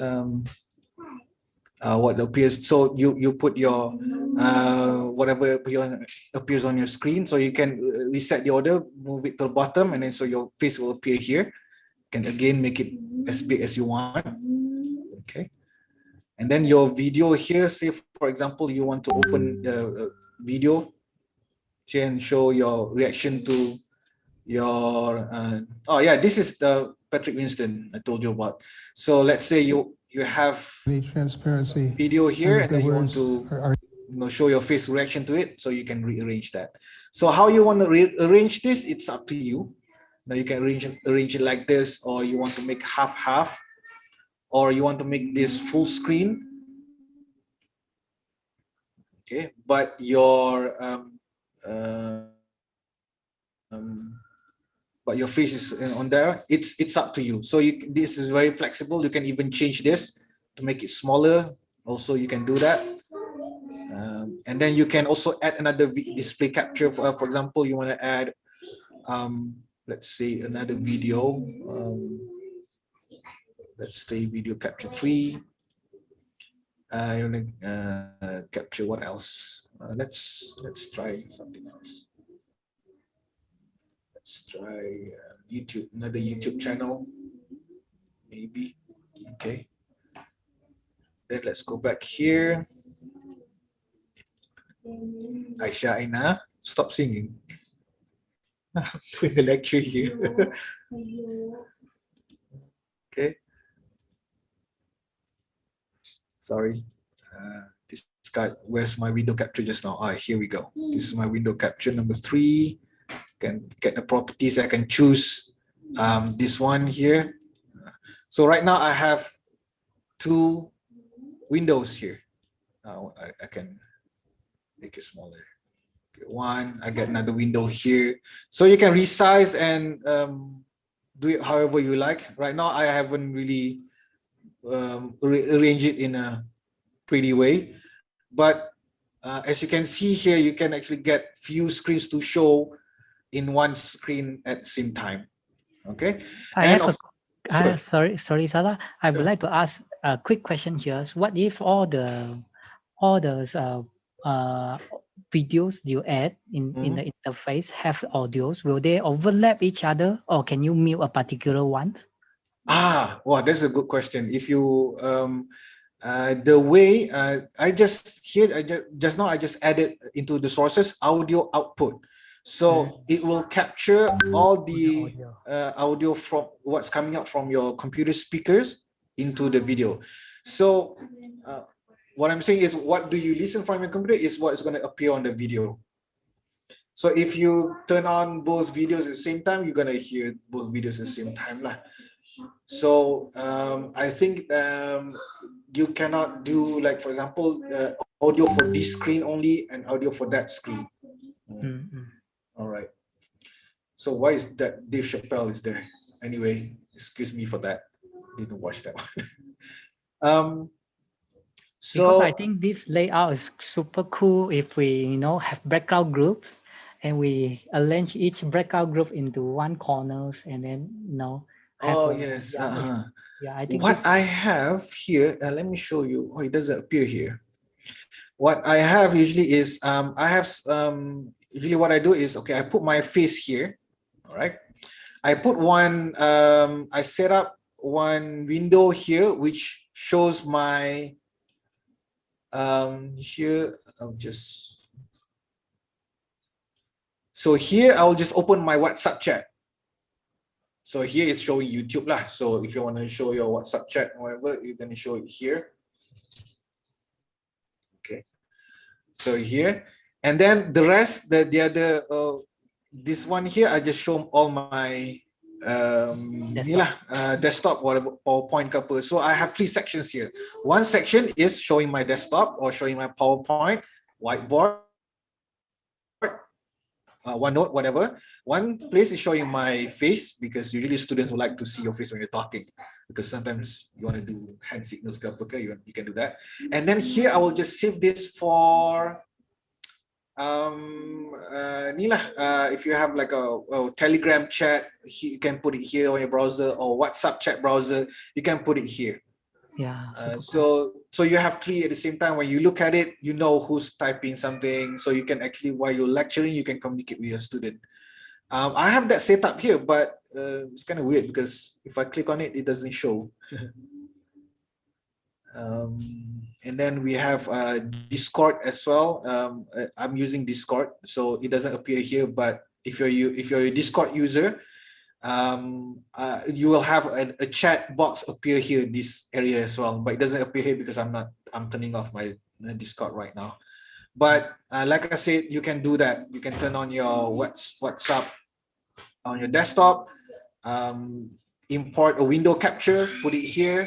what appears. So you put your whatever appears on your screen. So you can reset the order, move it to the bottom, and then so your face will appear here. You can again make it as big as you want. Okay. And then your video here, say for example, you want to open the video and show your reaction to your oh yeah, this is the Patrick Winston I told you about. So let's say you have transparency video here, and the then you want words to show your face reaction to it, so you can rearrange that. So how you want to rearrange this, it's up to you. Now you can arrange it like this, or you want to make half, or you want to make this full screen. Okay, but your face is on there. It's up to you. So this is very flexible. You can even change this to make it smaller. Also, you can do that. And then you can also add another display capture. For example, you want to add, let's say another video. Let's say video capture 3. You want to capture what else? Let's try something else. Let's try YouTube, another YouTube channel, maybe. Okay. Then let's go back here. Aisha Aina, stop singing. Doing a lecture here. Okay. Sorry. This guy, where's my window capture just now? Here we go. This is my window capture number 3. Can get the properties. I can choose this one here. So right now I have 2 windows here. I can make it smaller. Okay, 1. I get another window here. So you can resize and do it however you like. Right now I haven't really arrange it in a pretty way, but as you can see here, you can actually get few screens to show in one screen at the same time. Okay. Sorry, Salah. I would like to ask a quick question here. What if all the videos you add in the interface have audios? Will they overlap each other, or can you mute a particular one? Wow, that's a good question. If you the way I just added into the sources audio output, so it will capture all the audio from what's coming out from your computer speakers into the video. So what I'm saying is, what do you listen from your computer is what is going to appear on the video. So if you turn on both videos at the same time, you're going to hear both videos at the same time lah. So I think you cannot do, like, for example, audio for this screen only and audio for that screen. All right. So why is that Dave Chappelle is there? Anyway, excuse me for that. Didn't watch that one. So because I think this layout is super cool if we have breakout groups and we arrange each breakout group into one corners and then yes. Yeah, I think what I have here, let me show you. It doesn't appear here. What I have usually is usually what I do is, okay, I put my face here. All right. I put one, I set up one window here which shows my here. So here I'll just open my WhatsApp chat. So here is showing YouTube lah. So if you want to show your WhatsApp chat or whatever, you're going to show it here. Okay. So here, and then the rest, the other, this one here, I just show all my desktop, whatever, PowerPoint couple. So I have 3 sections here. One section is showing my desktop or showing my PowerPoint, whiteboard, OneNote, whatever. One place is showing my face, because usually students would like to see your face when you're talking, because sometimes you want to do hand signals, you can do that. And then here I will just save this for Ni lah, if you have like a Telegram chat, you can put it here on your browser, or WhatsApp chat browser, you can put it here. Yeah. So you have three at the same time. When you look at it, you know who's typing something, so you can actually, while you're lecturing, you can communicate with your student. I have that set up here, but it's kind of weird because if I click on it, it doesn't show. And then we have Discord as well. I'm using Discord, so it doesn't appear here. But if you're a Discord user, you will have a chat box appear here, this area as well. But it doesn't appear here because I'm turning off my Discord right now. But like I said, you can do that. You can turn on your WhatsApp on your desktop, import a window capture, put it here,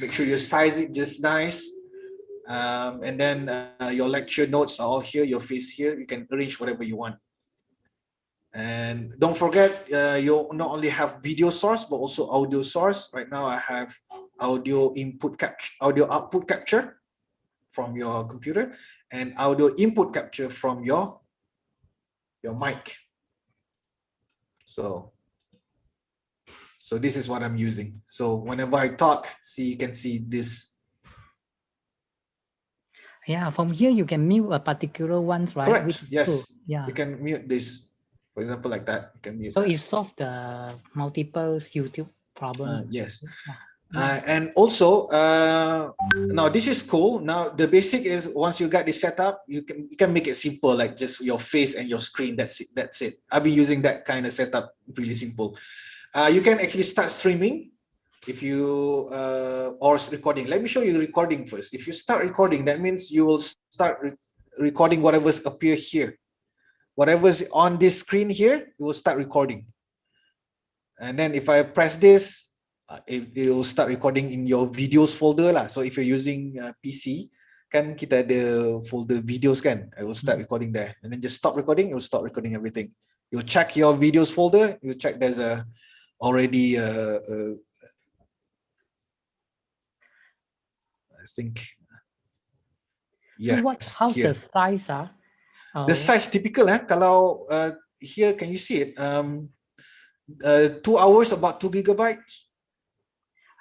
make sure you size it just nice, and then your lecture notes are all here, your face here. You can arrange whatever you want. And don't forget, you not only have video source but also audio source. Right now I have audio output capture from your computer and audio input capture from your mic. So this is what I'm using. So whenever I talk, you can see this. Yeah, from here you can mute a particular ones, right? Correct. Yes. Yeah. You can mute this, for example, like that. You can mute. So that. it solves the multiple YouTube problems. Yes. Nice. And also, now this is cool. Now the basic is, once you got this set up, you can make it simple, like just your face and your screen. That's it. I'll be using that kind of setup, really simple. You can actually start streaming if you or recording. Let me show you recording first. If you start recording, that means you will start recording whatever's appear here. Whatever's on this screen here, you will start recording. And then if I press this, it will start recording in your videos folder lah. So if you're using PC, kan kita ada folder videos kan, I will start recording there. And then just stop recording, it will stop recording everything. You'll check your videos folder, you check there's already I think, yeah. So how's the size? The size typical kalau here, can you see it? 2 hours, about 2 gigabytes.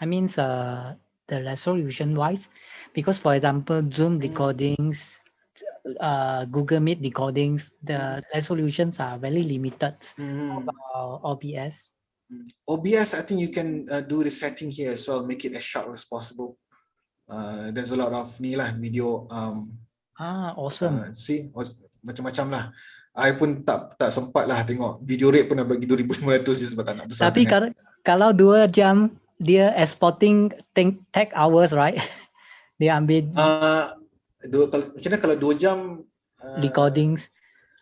I mean the resolution wise, because for example Zoom recordings, Google Meet recordings, the resolutions are very limited. How about OBS? OBS, I think you can do the setting here as well, make it as short as possible. There's a lot of video. Awesome. See, macam-macam lah. I pun tak sempat lah tengok. Video rate pun dah bagi 2,500 je sebab tak nak besar. Tapi kalau 2 jam dia exporting take hours, right? Dia ambil macam mana kalau 2 jam recordings.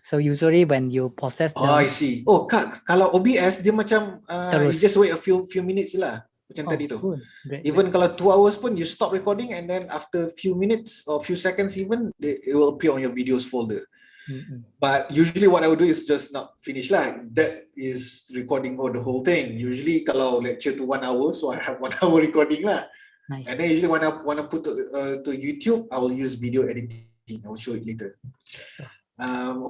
So usually when you process I see. Oh, kalau OBS dia macam you just wait a few minutes lah. Macam tadi tu. Even kalau 2 hours pun, you stop recording and then after few minutes or few seconds even, it will appear on your videos folder. But usually what I would do is just not finish lah. That is recording the whole thing. Usually kalau lecture to 1 hour, so I have 1 hour recording lah. Nice. And then usually when I want to put to YouTube, I will use video editing. I will show it later.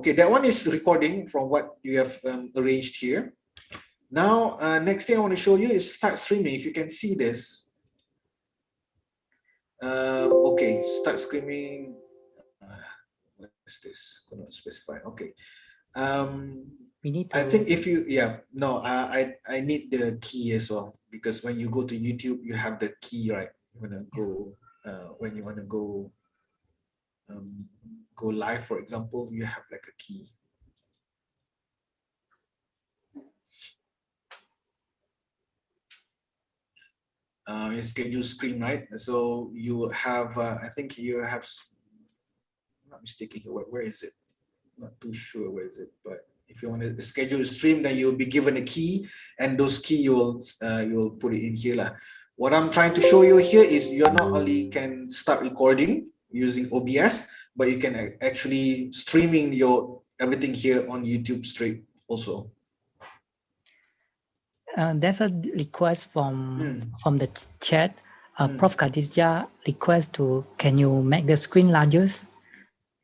Okay, that one is recording from what you have arranged here. Now, next thing I want to show you is start streaming. If you can see this. Okay, start streaming. What is this? Cannot specify. Okay. We need to... I think if you, I need the key as well, because when you go to YouTube, you have the key, right? You want to go, when you want to go live, for example, you have like a key. You schedule screen, right? So you have, I think you have, I'm not mistaken here, where is it? Not too sure where is it, but if you want to schedule a stream, then you'll be given a key, and those key you'll put it in here lah. What I'm trying to show you here is you not only can start recording using OBS, but you can actually streaming your everything here on YouTube straight also. There's a request from the chat. Prof. Khadija request can you make the screen larger?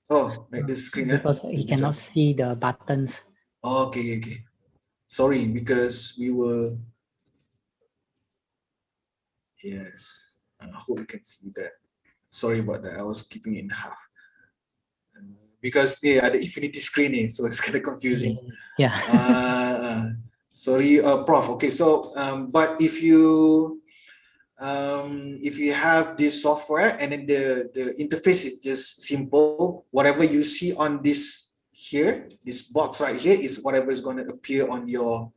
Oh, like this screen, because he This cannot one. see the buttons. Okay, okay. Sorry, because we were. Yes, I hope you can see that. Sorry about that. I was keeping it in half. Because they are the infinity screen, so it's kind of confusing. Yeah. Sorry, Prof. Okay, so but if you have this software and then the interface is just simple, whatever you see on this here, this box right here is whatever is going to appear on your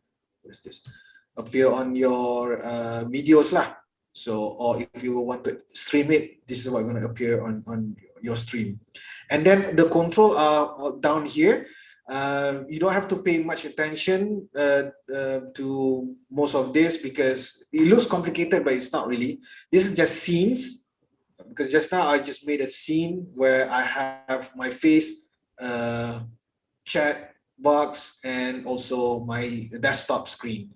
appear on your videos lah. So, or if you want to stream it, this is what's going to appear on your stream. And then the control are down here. You don't have to pay much attention to most of this because it looks complicated, but it's not really. This is just scenes, because just now I just made a scene where I have my face, chat box, and also my desktop screen.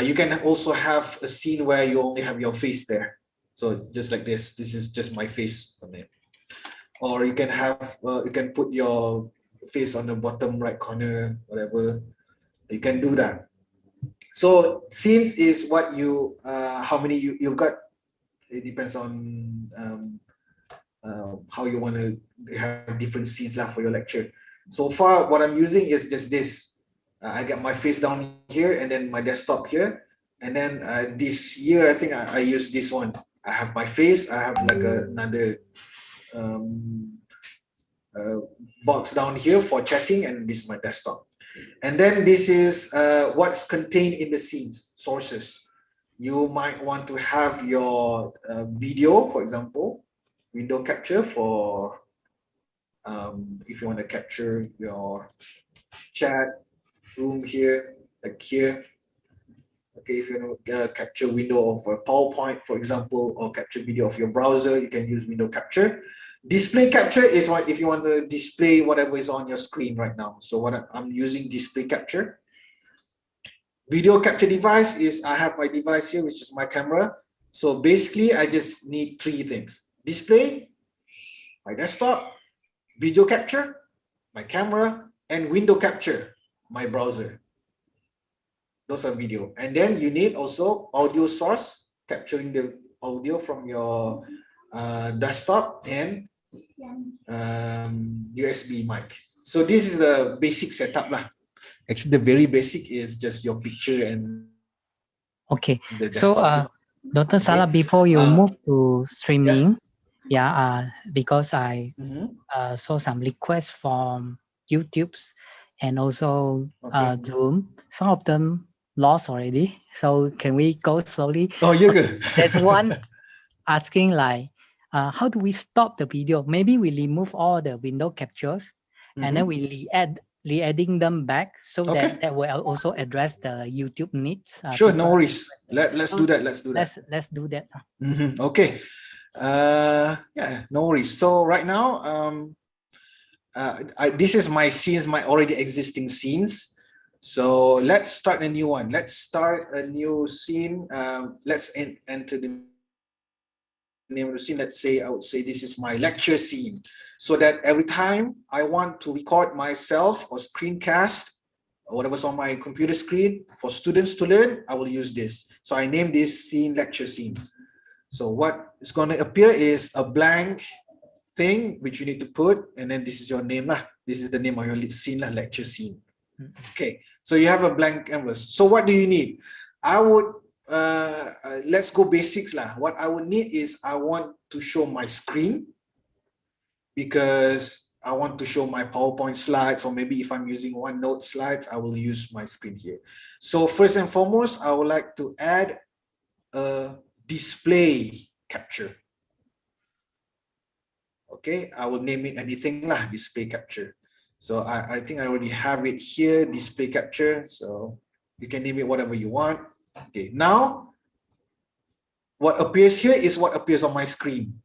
You can also have a scene where you only have your face there. So just like this is just my face on it. Or you can have, you can put your face on the bottom right corner, whatever. You can do that. So scenes is what you, how many you've got. It depends on how you want to have different scenes lah for your lecture. So far, what I'm using is just this. I got my face down here and then my desktop here. And then this year, I think I use this one. I have my face, I have like another box down here for chatting, and this is my desktop. And then this is what's contained in the scenes, sources. You might want to have your video, for example, window capture for if you want to capture your chat room here, like here. Okay, if you want to capture window of a PowerPoint, for example, or capture video of your browser, you can use window capture. Display capture is what if you want to display whatever is on your screen right now. So what I'm using display capture. Video capture device is I have my device here, which is my camera. So basically, I just need three things: display, my desktop, video capture, my camera, and window capture, my browser. Those are video. And then you need also audio source, capturing the audio from your desktop, and USB mic. So this is the basic setup lah. Actually, the very basic is just your picture and Okay. the So, desktop. Dr. Salah, before you move to streaming, because I saw some requests from YouTube's and also Zoom. Some of them lost already. So can we go slowly? Oh, yeah, good. There's one asking like, how do we stop the video? Maybe we remove all the window captures and then we re-adding them back so that will also address the YouTube needs. Sure, no worries. Let's do that. Let's do that. Let's do that. Okay. Yeah, no worries. So right now, this is my scenes, my already existing scenes. So let's start a new one. Let's start a new scene. Let's enter the name of the scene. Let's say I would say this is my lecture scene, so that every time I want to record myself or screencast or whatever's on my computer screen for students to learn, I will use this. So I name this scene lecture scene. So what is going to appear is a blank thing which you need to put, and then this is your name lah. This is the name of your scene lah, lecture scene. Okay, so you have a blank canvas. So what do you need? I would let's go basics lah. What I would need is I want to show my screen, because I want to show my PowerPoint slides, or maybe if I'm using OneNote slides, I will use my screen here. So first and foremost, I would like to add a display capture. Okay, I will name it anything lah, display capture. So I think I already have it here, display capture. So you can name it whatever you want. Okay, now what appears here is what appears on my screen.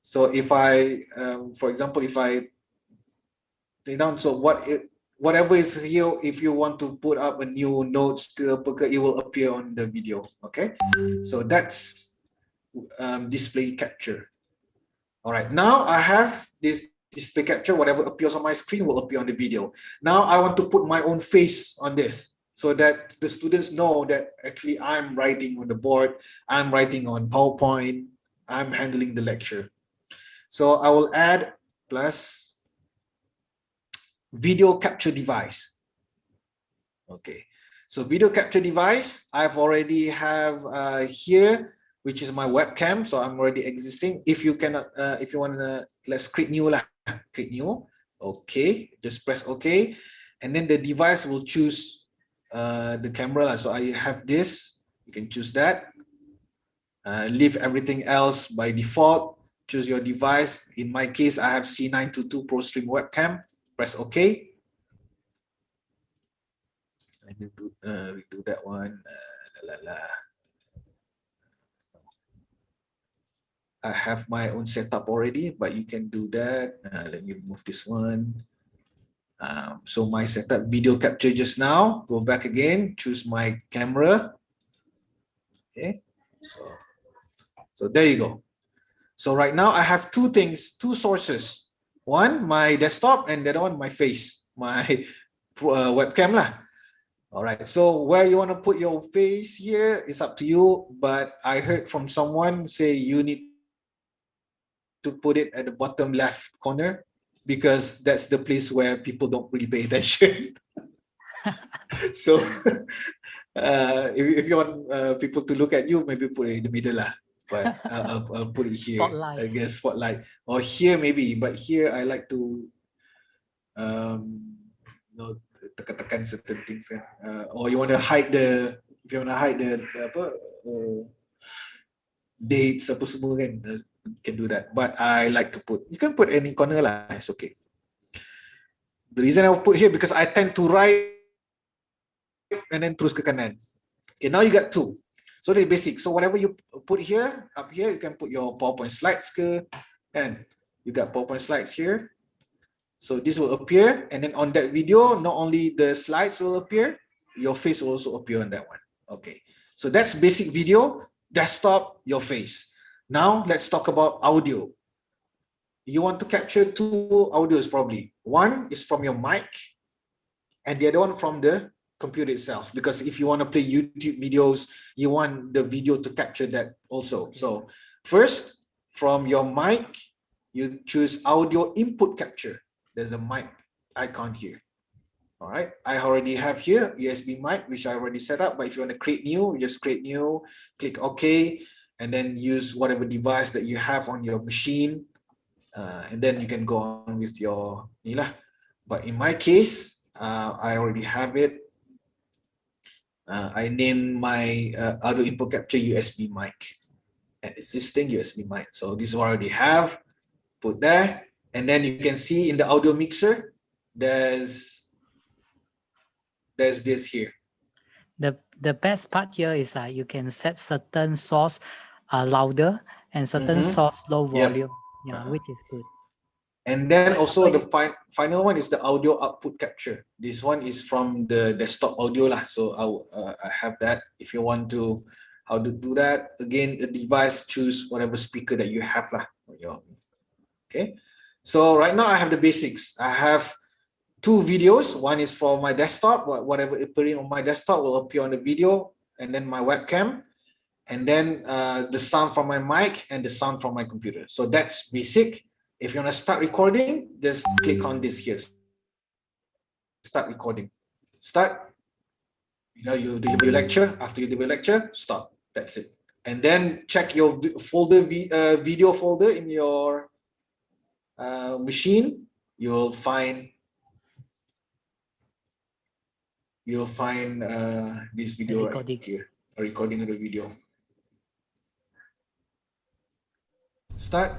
So if I, for example, if I lay down, so whatever is here, if you want to put up a new notes to it will appear on the video. Okay, so that's display capture. All right, now I have this display capture, whatever appears on my screen will appear on the video. Now I want to put my own face on this so that the students know that actually I'm writing on the board, I'm writing on PowerPoint, I'm handling the lecture. So I will add plus video capture device. Okay, so video capture device, I've already have here, which is my webcam. So I'm already existing. If you cannot, if you want to, let's create new lah. Create new. Okay, just press OK, and then the device will choose the camera. So I have this. You can choose that. Leave everything else by default. Choose your device. In my case, I have C922 ProStream webcam. Press OK. I need to redo that one. I have my own setup already, but you can do that. Let me remove this one. So my setup video capture just now. Go back again, choose my camera. Okay, so there you go. So right now I have two things, two sources. One, my desktop, and the other one, my face, my webcam lah. All right, so where you want to put your face here is up to you, but I heard from someone say you need to put it at the bottom left corner because that's the place where people don't really pay attention. So if you want people to look at you, maybe put it in the middle lah. But I'll put it here. Spotlight. I guess spotlight, or here maybe, but here I like to tekan certain things, or you want to hide the, if you want to hide the apa dates apa semua kan, can do that. But I like to put, you can put any corner lah, it's okay. The reason I will put here because I tend to write and then terus ke kanan. Okay, now you got two. So the basic. So whatever you put here, up here, you can put your PowerPoint slides ke, and you got PowerPoint slides here. So this will appear, and then on that video, not only the slides will appear, your face will also appear on that one. Okay, so that's basic video, desktop, your face. Now let's talk about audio. You want to capture two audios probably. One is from your mic, and the other one from the computer itself. Because if you want to play YouTube videos, you want the video to capture that also. So first, from your mic, you choose audio input capture. There's a mic icon here. All right, I already have here USB mic, which I already set up. But if you want to create new, you just create new, click OK, and then use whatever device that you have on your machine, and then you can go on with your nilah. But in my case, I already have it. I named my audio input capture USB mic, and existing USB mic. So this one I already have. Put there. And then you can see in the audio mixer, there's this here. The best part here is that you can set certain source louder and certain source low volume, which is good. And then also the final one is the audio output capture. This one is from the desktop audio lah. So I have that. If you want to, how to do that, again, the device, choose whatever speaker that you have lah. Okay. So right now I have the basics. I have two videos. One is for my desktop, whatever appearing on my desktop will appear on the video, and then my webcam, and then the sound from my mic and the sound from my computer. So that's basic. If you want to start recording, just click on this here. Start recording. Start. You deliver your lecture. After you deliver lecture, stop. That's it. And then check your folder, video folder in your machine. You'll find this video right here. A recording of the video. Start.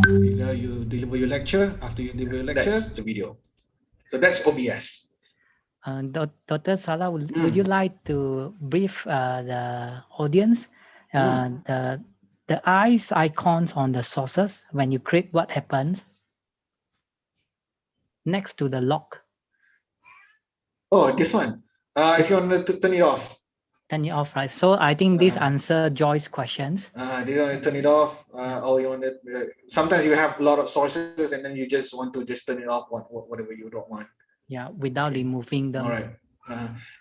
You deliver your lecture. After you deliver your lecture, that's the video. So that's OBS. Dr. Salah, would you like to brief the audience the eyes icons on the sources when you click, what happens next to the lock? Oh, this one. If you want to turn it off, Turn it off, right? So I think this answer Joy's questions. Do you want to turn it off, or you want to? Sometimes you have a lot of sources, and then you just want to just turn it off, whatever you don't want. Yeah, without removing them. All right.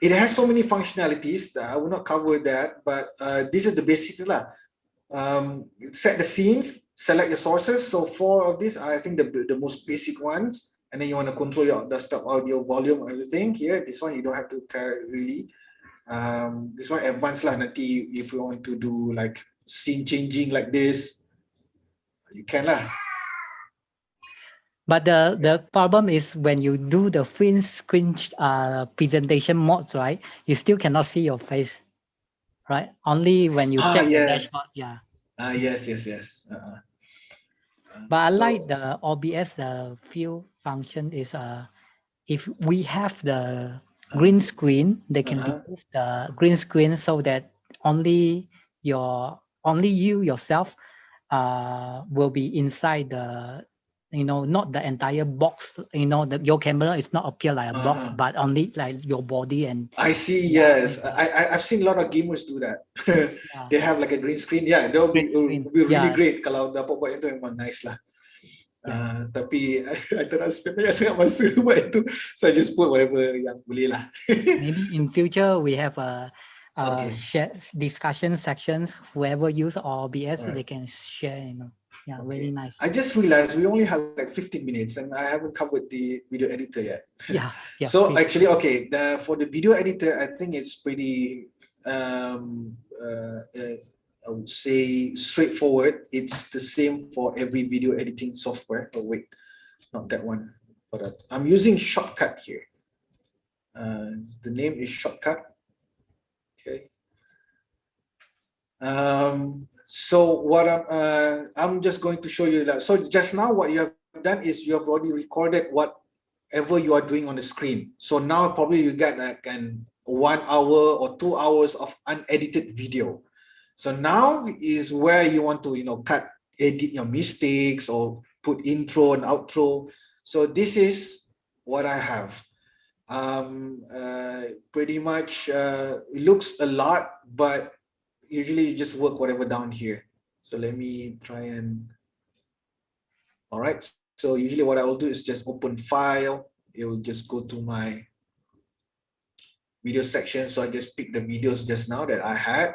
It has so many functionalities that I will not cover that, but this is the basics lah. Set the scenes, select your sources. So 4 of these are, I think, the most basic ones. And then you want to control your desktop audio volume, everything here. This one you don't have to care really. This one advanced lah. Nanti if you want to do like scene changing like this, you can lah. But the problem is when you do the screen presentation modes, right? You still cannot see your face, right? Only when you check the dashboard. Yeah. Yes. But I like the OBS, the view function is if we have the green screen, they can remove the green screen so that only you yourself will be inside the, not the entire box, your camera is not appear like a box, but only like your body. And I see, yes. I've seen a lot of gamers do that. They have like a green screen. Yeah, that would be really great kalau dapat buat itu, memang nice lah. Tapi I tak nak spend banyak sangat masa buat itu, so I just put whatever yang boleh lah. Maybe in future we have a share discussion sections. Whoever use OBS, they can share. Yeah, very nice. I just realized we only have like 15 minutes and I haven't covered the video editor yet. Yeah. So actually, for the video editor, I think it's pretty, I would say straightforward. It's the same for every video editing software. Oh wait, not that one. But I'm using Shortcut here. The name is Shortcut. Okay. So what I'm just going to show you that. So just now what you have done is you have already recorded whatever you are doing on the screen. So now probably you get like 1 hour or 2 hours of unedited video. So now is where you want to edit your mistakes or put intro and outro. So this is what I have. Pretty much it looks a lot, but usually you just work whatever down here. So let me try and, all right. So usually what I will do is just open file. It will just go to my video section. So I just pick the videos just now that I had.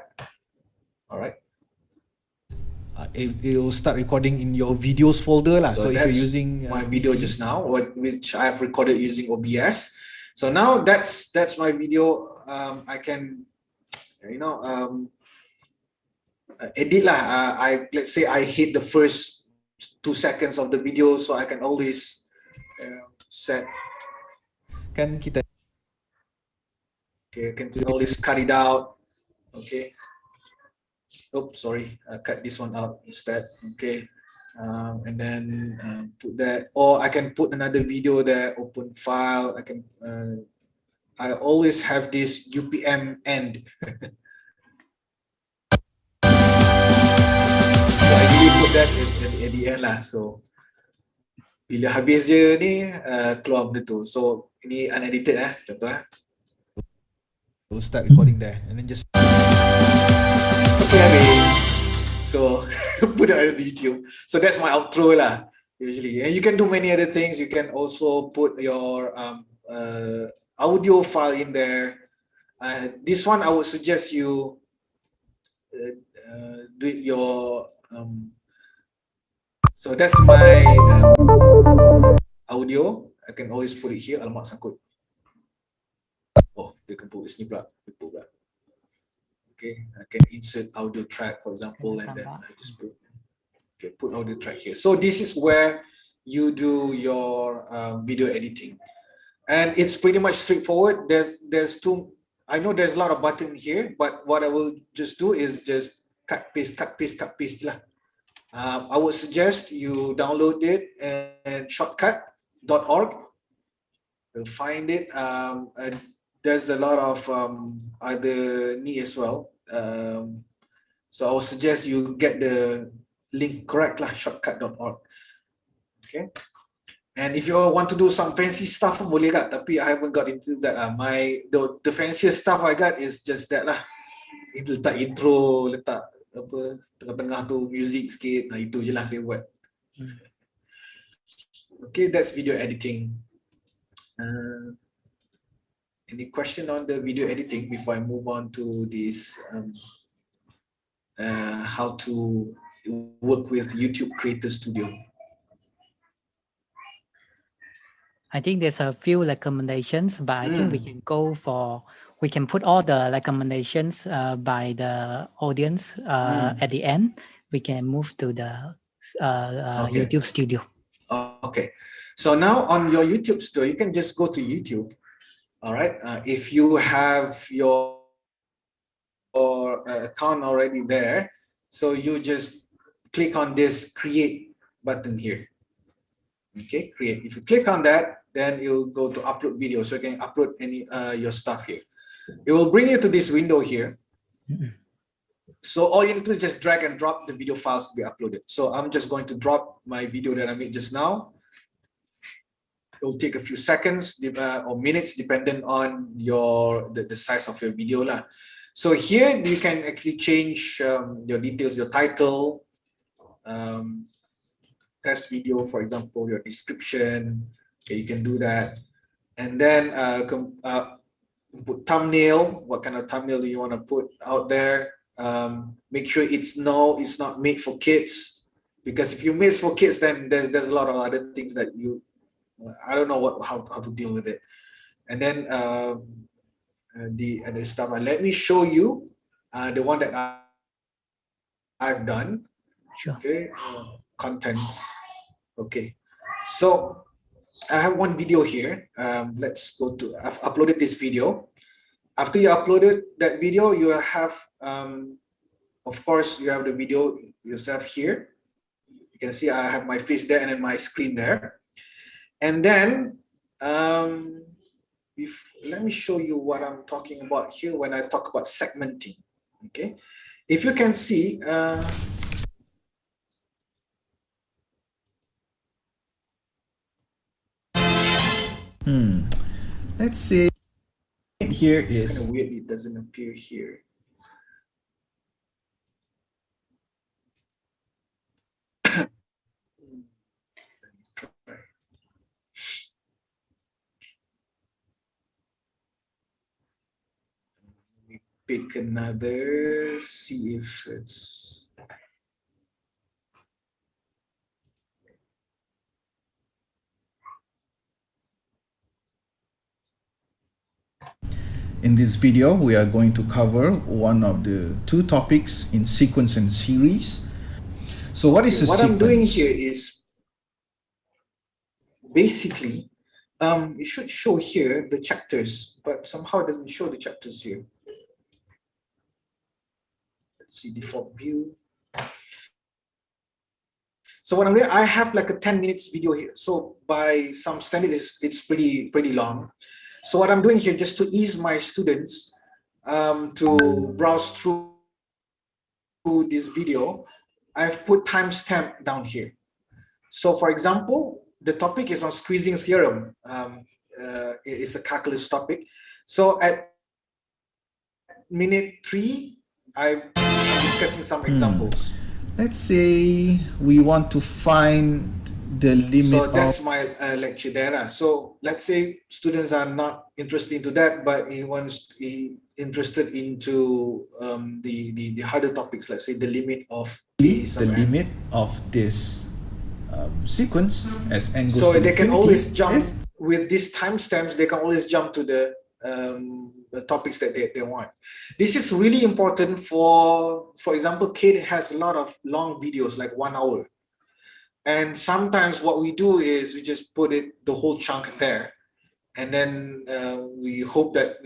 All right. It will start recording in your videos folder lah. So if you're using my video just now, which I have recorded using OBS. So now that's my video. I can, edit lah. Let's say I hit the first 2 seconds of the video, so I can always set. Can always cut it out. Okay. Oops, sorry. Cut this one out instead. Okay. And then put that, or I can put another video there. Open file. I always have this UPM end. Put that at the end lah. So bila habis je ni keluar benda tu. So ini unedited contoh we'll start recording there and then just habis. So put it on YouTube. So that's my outro lah usually. And you can do many other things. You can also put your audio file in there. This one I would suggest you do it your so that's my audio. I can always put it here. Alamak sangkut. Oh, they can put this ni pula. Okay, I can insert audio track, for example, and then I just put audio track here. So this is where you do your video editing, and it's pretty much straightforward. There's two. I know there's a lot of button here, but what I will just do is just cut paste lah. I would suggest you download it and shortcut.org. You'll find it. And there's a lot of other need as well. So I would suggest you get the link correct lah, shortcut.org. Okay. And if you want to do some fancy stuff, boleh kat. Tapi I haven't got into that. The fanciest stuff I got is just that lah. letak intro, letak apa tengah-tengah tu music sikit. Nah, itu je lah saya buat. Okay, that's video editing. Any question on the video editing before I move on to this how to work with YouTube Creator Studio? I think there's a few recommendations, but I think we can go for, we can put all the recommendations by the audience at the end. We can move to the Okay. YouTube Studio. Okay, so now on your YouTube store, you can just go to YouTube. All right, if you have your account already there, so you just click on this create button here. Okay, create. If you click on that, then you'll go to upload video, so you can upload any your stuff here. It will bring you to this window here. So all you need to do is just drag and drop the video files to be uploaded. So I'm just going to drop my video that I made just now. It will take a few seconds or minutes, depending on the size of your video lah. So here you can actually change your details, your title, test video, for example, your description. Okay, you can do that, and then put thumbnail. What kind of thumbnail do you want to put out there? Make sure it's not made for kids, because if you made for kids, then there's a lot of other things that I don't know how to deal with it. And then the other stuff. Let me show you the one that I've done. Sure. Okay, contents. Okay, so I have one video here. Let's go to. I've uploaded this video. After you uploaded that video, you have, of course, you have the video yourself here. You can see I have my face there and then my screen there. And then, let me show you what I'm talking about here when I talk about segmenting. Okay, if you can see, let's see. Here is kind of weird, it doesn't appear here. Let me pick another, see if it's. In this video, we are going to cover one of the two topics in sequence and series. So what is a sequence? What I'm doing here is basically, it should show here the chapters, but somehow it doesn't show the chapters here. Let's see, default view. So what I'm doing, I have like a 10 minutes video here. So by some standards, it's pretty long. So what I'm doing here, just to ease my students to browse through this video, I've put timestamp down here. So for example, the topic is on squeezing theorem. It's a calculus topic. So at minute 3, I'm discussing some examples. Let's say we want to find the limit. So that's my lecture there. So let's say students are not interested into that, but he interested into the harder topics. Let's say the limit of limit of this sequence as n goes to infinity. So they can always jump with these timestamps. They can always jump to the topics that they want. This is really important for example, CADe has a lot of long videos, like 1 hour. And sometimes what we do is we just put the whole chunk there, and then we hope that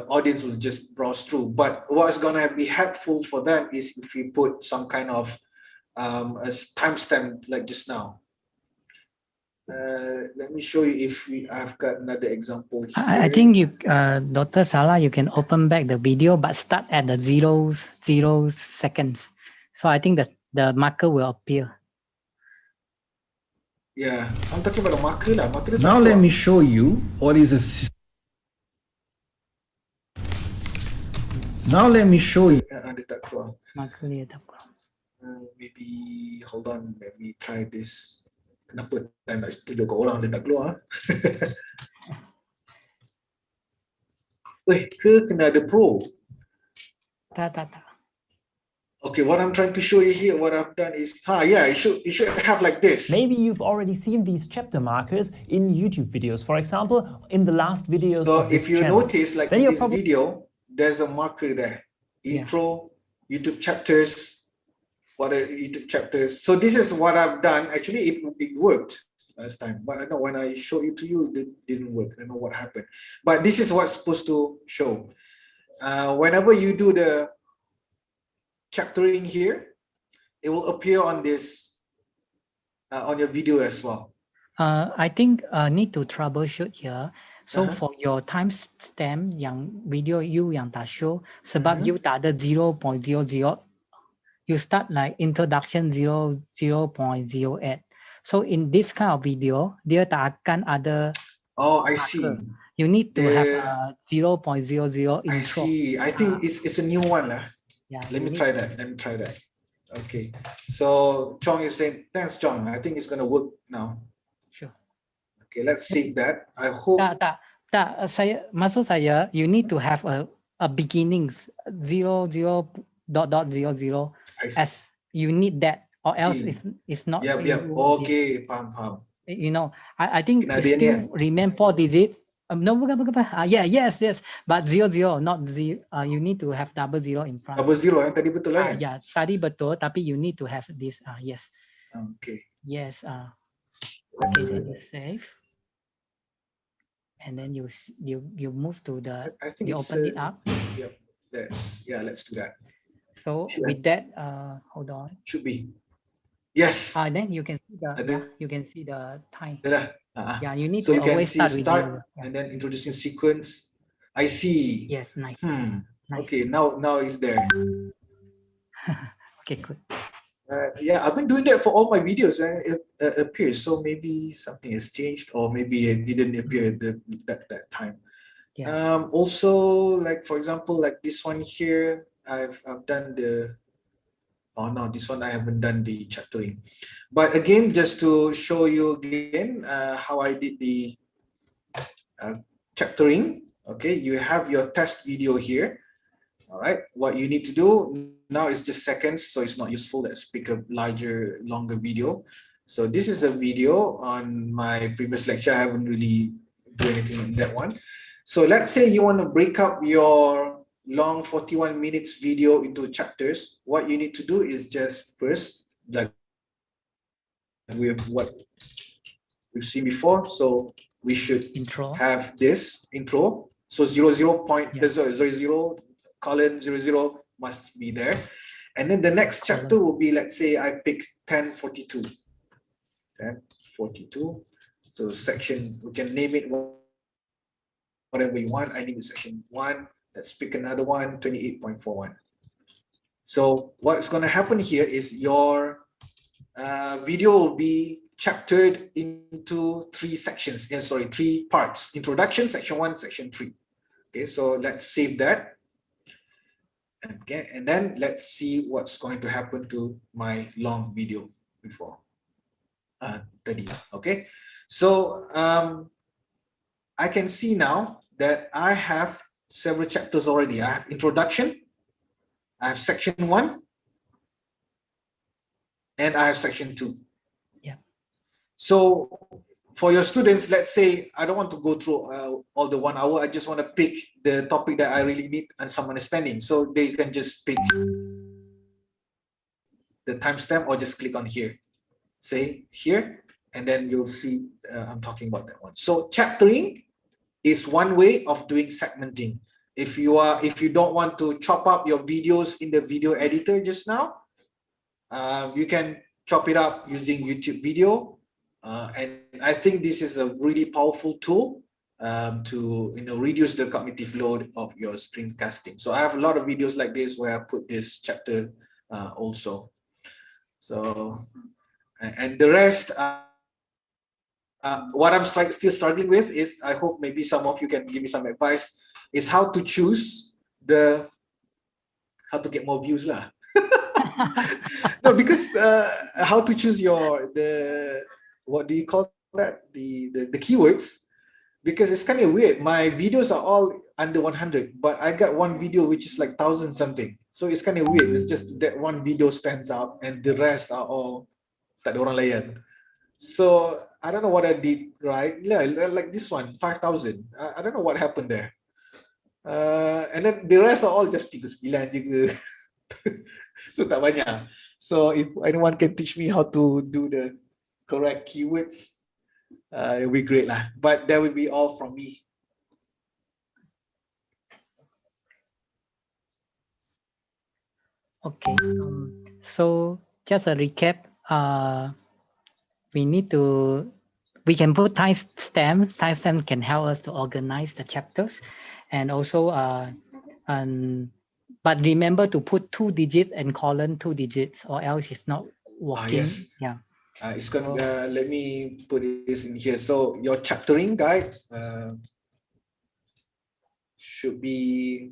audience will just browse through. But what's gonna be helpful for them is if we put some kind of a timestamp like just now. Let me show you if I've got another example here. I think you, Dr. Salah, you can open back the video, but start at the 0 seconds. So I think that the marker will appear. Yeah, I'm talking about the marker lah. Now let me show you what is a. Now let me show you. Dia tak keluar. Marker dia tak keluar. Maybe hold on, let me try this. Kenapa saya nak tunjuk kat orang dia tak keluar? Ke kena ada pro? Tak. Okay, what I'm trying to show you here, what I've done is, yeah, it should have like this. Maybe you've already seen these chapter markers in YouTube videos, for example, in the last videos So of this if you channel. notice, like Then in you're this probably- video, there's a marker there. Intro, YouTube chapters, what are YouTube chapters. So this is what I've done. Actually, it worked last time, but I know when I showed it to you, it didn't work. I don't know what happened. But this is what's supposed to show. Whenever you do the chaptering here, it will appear on this, on your video as well. I think need to troubleshoot here. So Uh-huh. for your timestamp yang video you yang tak show, sebab you tak ada 0.00, you start like introduction 0.08. So in this kind of video, dia tak akan ada Oh, I see. marker. You need to have The- a 0.00 I intro. see. I think it's a new one lah. Yeah, Let you me need- try that. Okay. So Chong is saying, thanks, Chong. I think it's gonna work now. Sure. Okay, let's save that. I hope. Tak. Maksud saya, you need to have a beginnings 00.00 I see. as you need that, or else See. it's not. Yep. you- Okay, paham. You know, I think Kena it dia ni, still remain 4 digits. No, bukan. Yes. But 00, not zero. You need to have double zero in front. Double zero yang tadi betul lah. Kan? Yeah, tadi betul, tapi you need to have this. Yes. Okay. Yes. Okay, then you save. And then you move to the, I think you it's open it up. Yep. Let's do that. So Sure. with that, hold on. Should be. Yes. Then you can see the, Ada. yeah, you can see the time. Dah. Yeah, you need So to you can always see start with start zero. Yeah. and then introducing sequence. I see. Yes, nice. Hmm. Nice. Okay, now it's there. Okay, good. Yeah, I've been doing that for all my videos and it appears. So maybe something has changed, or maybe it didn't appear at that time. Yeah. Also, like for example, like this one here, I've done the. Oh no, this one I haven't done the chaptering. But again, just to show you again how I did the chaptering. Okay, you have your test video here. All right, what you need to do now is just seconds, so it's not useful. Let's pick a longer video. So this is a video on my previous lecture. I haven't really do anything in that one. So let's say you want to break up your long 41 minutes video into chapters. What you need to do is just first, like with what we've seen before. So we should Intro. have this intro. So 00 point, Yeah. 00 colon 00 must be there. And then the next chapter will be, let's say I pick 1042. 1042. So section, we can name it whatever you want. I name it section 1. Let's pick another one, 28.41. So what's going to happen here is your video will be chaptered into 3 sections. Sorry, 3 parts. Introduction, section 1, section 3. Okay, so let's save that. Okay, and then let's see what's going to happen to my long video before. 30. Okay, so I can see now that I have several chapters already. I have introduction, I have section 1, and I have section 2. Yeah. So for your students, let's say I don't want to go through all the 1 hour. I just want to pick the topic that I really need and some understanding. So they can just pick the timestamp or just click on here. Say here, and then you'll see I'm talking about that one. So chaptering is one way of doing segmenting. If you don't want to chop up your videos in the video editor just now, you can chop it up using YouTube video. And I think this is a really powerful tool to reduce the cognitive load of your screencasting. So I have a lot of videos like this where I put this chapter also. So and the rest. What I'm still struggling with is, I hope maybe some of you can give me some advice, is how to choose the how to get more views lah. No, because how to choose what do you call that, the keywords, because it's kind of weird. My videos are all under 100, but I got one video which is like 1,000 something, so it's kind of weird. It's just that one video stands out and the rest are all tak ada orang layan. So I don't know what I did right. Yeah, like this one 5,000. I don't know what happened there. And then the rest are all just 39 juga. So tak banyak. So if anyone can teach me how to do the correct keywords, it'll be great lah. But that will be all from me. Okay. So just a recap. We can put timestamp. Timestamp can help us to organize the chapters, and also but remember to put 2 digits and colon 2 digits, or else it's not working. Yes. Yeah. It's gonna let me put this in here. So your chaptering guide should be.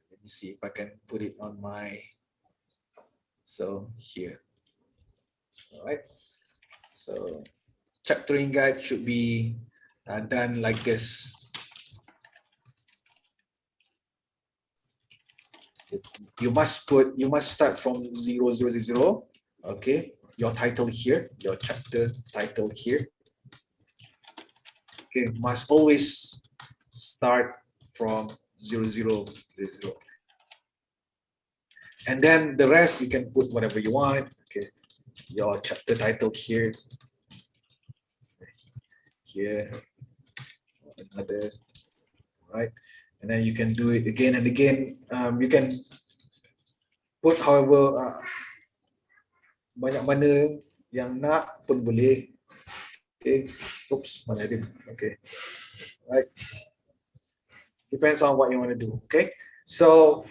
Let me see if I can put it on my. So here. All right. So chaptering guide should be done like this. You must start from 0, 0, 0. Okay, your title here, your chapter title here. Okay, must always start from 0, 0, 0. And then the rest you can put whatever you want. Okay, your chapter title here, another, right? And then you can do it again and again. You can put however banyak mana yang nak pun boleh. Okay. Oops, mana dia? Okay. Right. Depends on what you want to do. Okay. So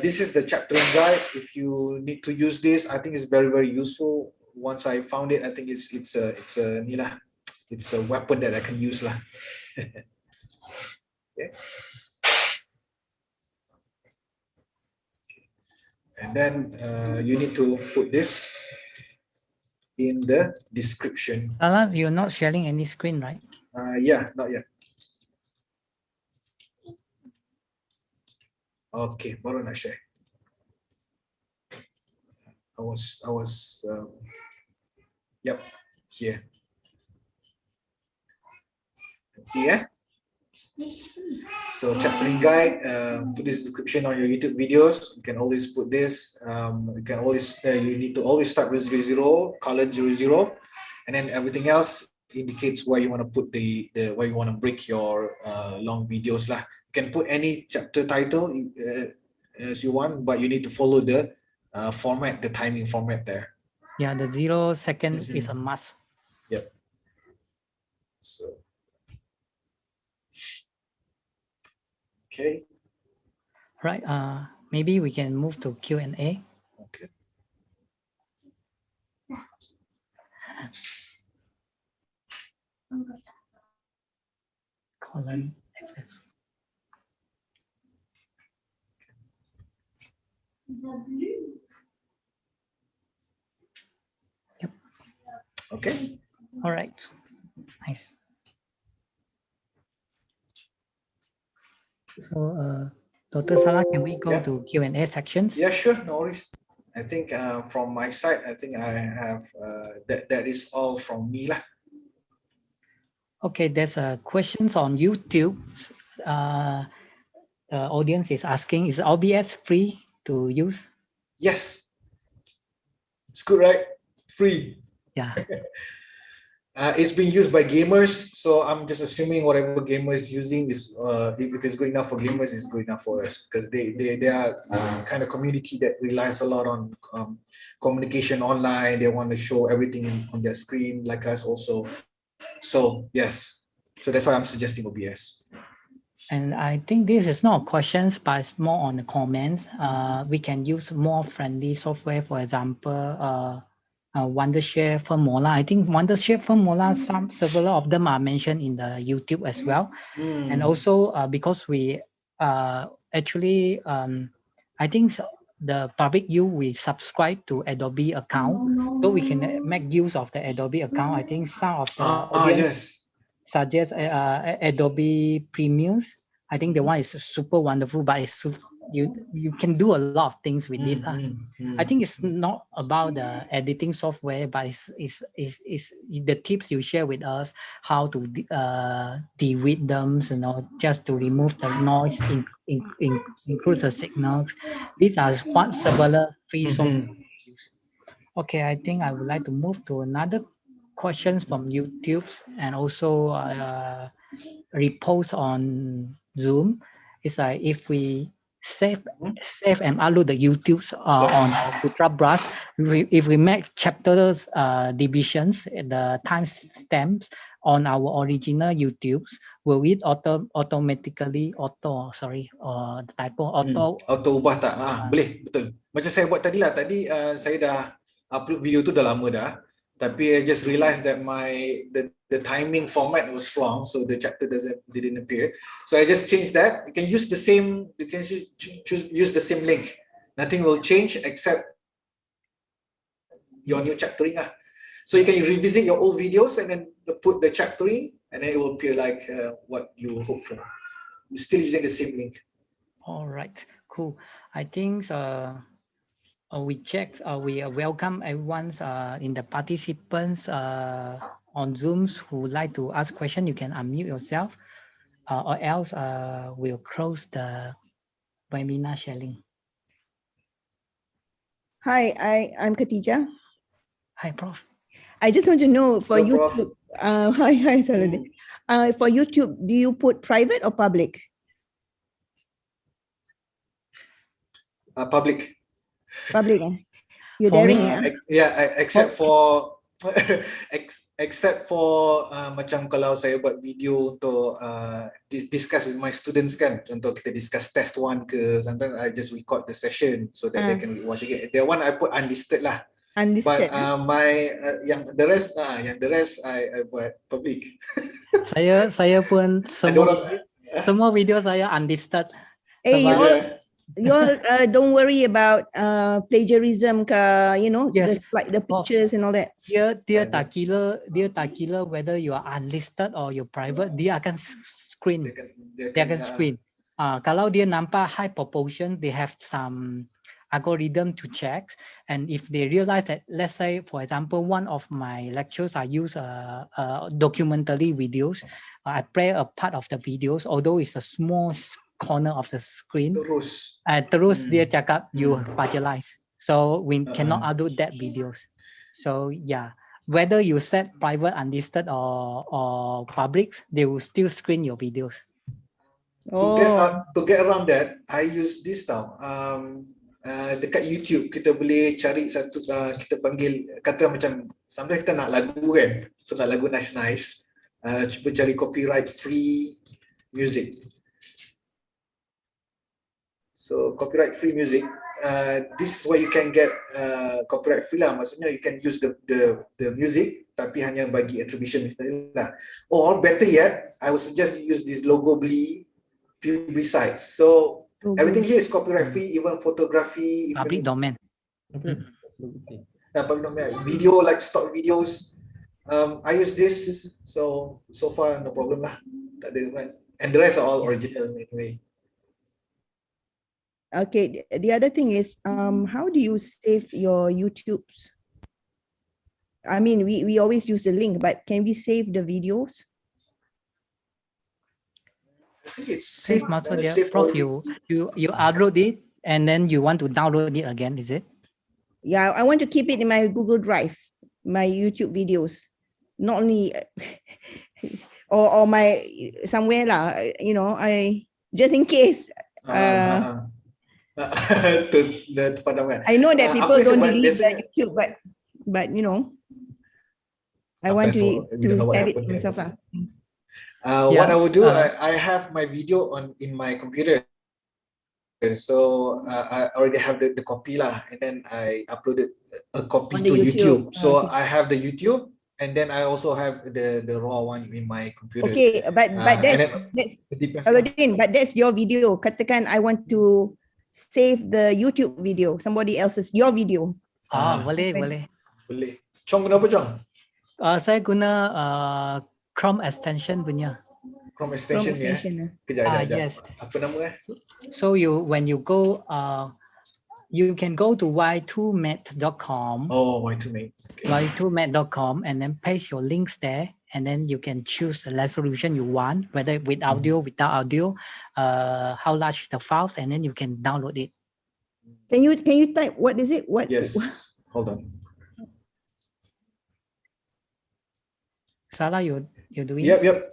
this is the chaptering guide. If you need to use this, I think it's very, very useful. Once I found it, I think it's a weapon that I can use lah. Okay. And then you need to put this in the description. Salah, you're not sharing any screen, right? Yeah, not yet. Okay, baru nak share. I was yep, here. See, yeah. So chaptering guide, put this description on your YouTube videos. You can always put this. You can always you need to always start with 00, colon 00, and then everything else indicates where you want to put the where you want to break your long videos lah. You can put any chapter title as you want, but you need to follow the format, the timing format there. Yeah, the 0 seconds is a must. Yep. So. Okay. Right. Maybe we can move to Q&A. Okay. Colon. Yep. Okay. All right. Nice. So, Dr. Salah, can we go to Q&A sections? Yeah, sure. No worries. I think from my side, I think I have that is all from me lah. Okay, there's questions on YouTube. The audience is asking, is OBS free to use? Yes. It's good, right? Free. Yeah. It's being used by gamers, so I'm just assuming whatever gamers using is, if it's good enough for gamers, it's good enough for us, because they are kind of community that relies a lot on communication online. They want to show everything on their screen, like us also. So yes, so that's why I'm suggesting OBS. And I think this is not questions, but it's more on the comments. We can use more friendly software, for example, Wondershare Formula. I think Wondershare Formula, several of them are mentioned in the YouTube as well. And also because we actually I think the public you we subscribe to Adobe account, so we can make use of the Adobe account. I think some of the audience Yes. suggest Adobe Premiums. I think the one is super wonderful, but you can do a lot of things with it. I think it's not about the editing software, but it's the tips you share with us, how to de-weed them, just to remove the noise, include the signals. These are several free software. Okay, I think I would like to move to another questions from YouTube and also repost on Zoom. It's like if we save and upload the YouTubes on our Putra Brush, if we make chapters divisions, the timestamps on our original YouTubes, will it automatically the typo auto ubah tak? Boleh, betul. Macam saya buat tadi lah. Tadi saya dah upload video tu dah lama dah. Tapi I just realized that the timing format was wrong, so the chapter didn't appear. So I just changed that. You can use the same. You can use the same link. Nothing will change except your new chaptering lah. So you can revisit your old videos and then put the chaptering, and then it will appear like what you hope for. You're still using the same link. All right, cool. I think we checked. We welcome everyone's in the participants on Zooms who would like to ask question. You can unmute yourself, or else we'll close the webinar sharing. Hi, I'm Khatijah. Hi, Prof. I just want to know for Hello, Prof. YouTube. Hi, Saladin. For YouTube, do you put private or public? Public. Public. You're For daring, me, Except for except for macam kalau saya buat video untuk discuss with my students kan, contoh kita discuss test 1 ke, sometimes I just record the session so that they can watch again. That one I put unlisted lah. Unlisted. But yang the rest I buat public. saya pun semua video saya unlisted. Hey, you all don't worry about plagiarism ke, Yes. the pictures and all that. Dia tak kira whether you are unlisted or you're private, dia akan screen. Dia akan screen. Kalau dia nampak high proportion, they have some algorithm to check, and if they realize that, let's say for example, one of my lectures I use documentary videos, I play a part of the videos, although it's a small corner of the screen. Terus dia cakap you plagiarize, so we cannot upload that videos. So yeah, whether you set private, unlisted or public, they will still screen your videos. To get around that, I use this tau. Dekat YouTube kita boleh cari satu, kita panggil, kata macam sometimes kita nak lagu kan, so nak lagu nice, cuba cari copyright free music. So copyright free music, this is where you can get copyright free lah, maksudnya you can use the music tapi hanya bagi attribution lah. Or better yet, I would suggest you use this logo beli free sites. So everything here is copyright free, even photography, Public domain. Public domain. Video, like stock videos. I use this, so far no problem lah. And the rest are all original anyway. Okay, the other thing is, how do you save your YouTubes? I mean, we always use the link, but can we save the videos? I think it's Save master there, Prof. You upload it and then you want to download it again, is it? Yeah, I want to keep it in my Google Drive, my YouTube videos, not only or my somewhere lah. I just in case. I know that people don't delete the YouTube, but I want to have it myself lah. What I would do, I have my video in my computer, so I already have the copy lah, and then I uploaded a copy to YouTube. So I have the YouTube, and then I also have the raw one in my computer. Okay, but that's but that's your video. Katakan I want to save the YouTube video, somebody else's, your video. Boleh, Open. boleh. Boleh. Chong guna apa Chong? Saya guna Chrome extension punya. Chrome Chrome extension ni extension. Kejap. Yes. Apa nama So when you go, you can go to y2med.com. Oh, Y2Make. Okay. y2med.com and then paste your links there, and then you can choose the resolution you want, whether with audio, without audio, how large the files, and then you can download it. Can you type, what is it? What? Yes. Hold on. Salah, you're doing? Yep. Okay.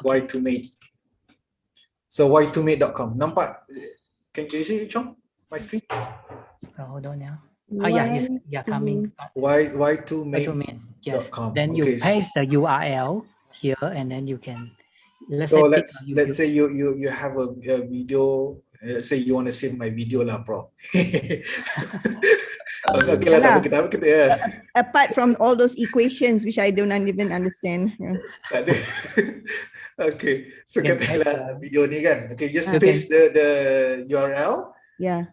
Y2Make. So y2make.com. Nampak? Can you see it, Chong? My screen? Hold on, yeah. It's coming. Y2make. Yes. .com. Then you Okay. paste the URL here, and then you can. Let's say you have a video. Say you want to save my video lah, bro. Okay lah, tak apa kita ya. Apart from all those equations which I don't even understand. Tak ada. Okay, so katakanlah video ni kan. Okay, just paste the URL. Yeah.